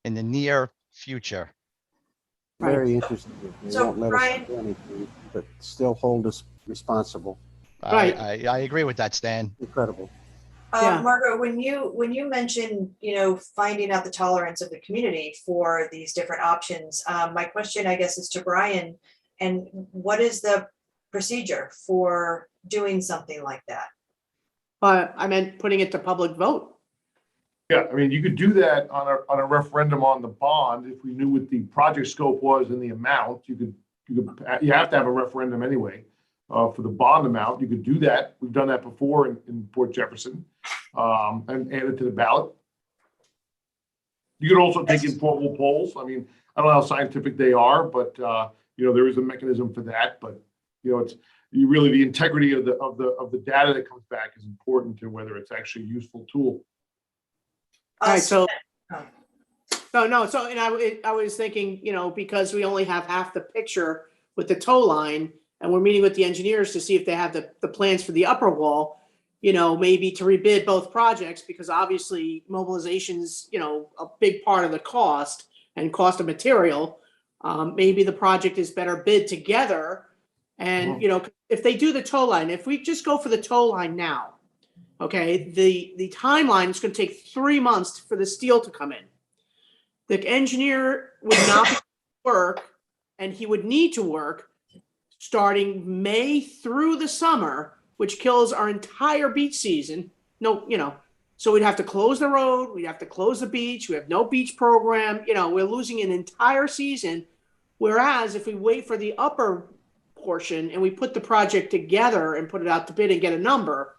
in the near future. Very interesting. They So, won't let us Brian- do anything, but still hold us responsible. Right. I agree with that, Stan. Incredible. Yeah. Margaret, when you mentioned, finding out the tolerance of the community for these different options, my question, I guess, is to Brian, and what is the procedure for doing something like that? I meant putting it to public vote. Yeah, I mean, you could do that on a referendum on the bond. If we knew what the project scope was and the amount, you have to have a referendum anyway for the bond amount. You could do that. We've done that before in Port Jefferson, and add it to the ballot. You could also take informal polls. I mean, I don't know how scientific they are, but there is a mechanism for that. But it's really the integrity of the data that comes back is important to whether it's actually a useful tool. All right, so no. So, and I was thinking, because we only have half the picture with the tow line, and we're meeting with the engineers to see if they have the plans for the upper wall, maybe to rebid both projects, because obviously mobilization's, a big part of the cost and cost of material. Maybe the project is better bid together, and if they do the tow line, if we just go for the tow line now. Okay, the timeline is going to take 3 months for the steel to come in. The engineer would not be able to work, and he would need to work starting May through the summer, which kills our entire beach season. So we'd have to close the road, we'd have to close the beach, we have no beach program, we're losing an entire season. Whereas if we wait for the upper portion and we put the project together and put it out to bid and get a number,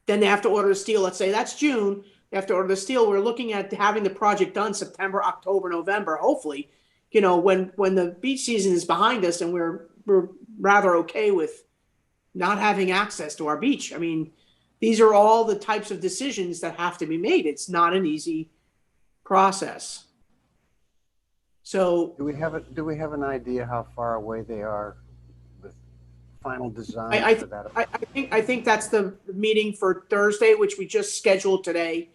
then they have to order the steel. Let's say that's June. They have to order the steel. We're looking at having the project done September, October, November, hopefully, when the beach season is behind us and we're rather okay with not having access to our beach. I mean, these are all the types of decisions that have to be made. It's not an easy process. So Do we have an idea how far away they are with final design for that? I think that's the meeting for Thursday, which we just scheduled today.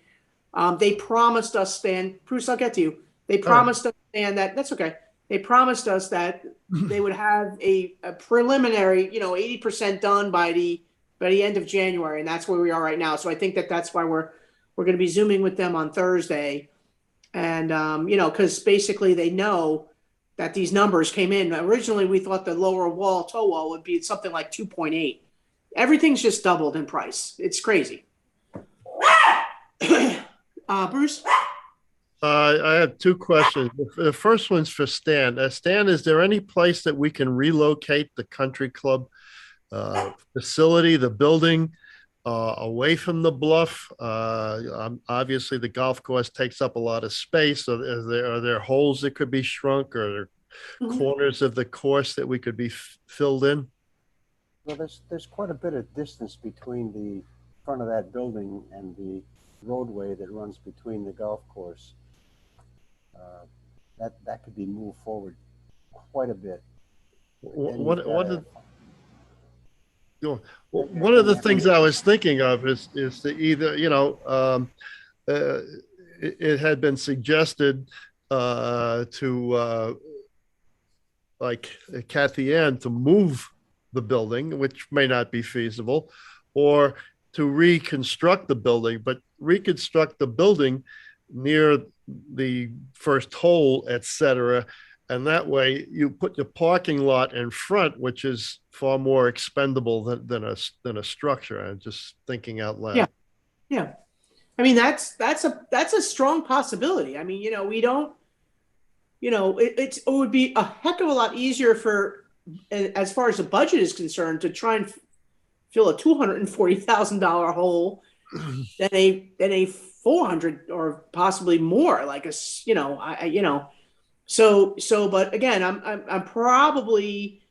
They promised us, Stan, Bruce, I'll get to you. They promised us, Stan, that's okay. They promised us that they would have a preliminary, 80% done by the end of January, and that's where we are right now. So I think that's why we're going to be Zooming with them on Thursday, and because basically they know that these numbers came in. Originally, we thought the lower wall, toe wall, would be something like 2.8. Everything's just doubled in price. It's crazy. Bruce? I have two questions. The first one's for Stan. Stan, is there any place that we can relocate the country club facility, the building, away from the bluff? Obviously, the golf course takes up a lot of space. So are there holes that could be shrunk, or are there corners of the course that we could be filled in? Well, there's quite a bit of distance between the front of that building and the roadway that runs between the golf course. That could be moved forward quite a bit. One of the things I was thinking of is to either, it had been suggested to like Kathy Ann to move the building, which may not be feasible, or to reconstruct the building, but reconstruct the building near the first hole, etc. And that way you put your parking lot in front, which is far more expendable than a structure. I'm just thinking out loud. Yeah. I mean, that's a strong possibility. I mean, we don't, it would be a heck of a lot easier for as far as the budget is concerned, to try and fill a $240,000 hole than a 400 or possibly more, like but again, I'm probably,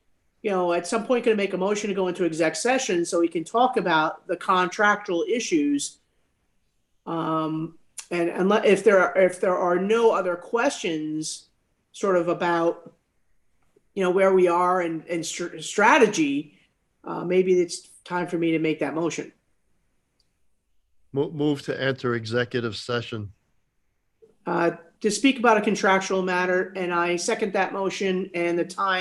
at some point going to make a motion to go into exec session so we can talk about the contractual issues. And if there are no other questions sort of about, where we are and strategy, maybe it's time for me to make that motion. Move to enter executive session. To speak about a contractual matter, and I second that motion, and the time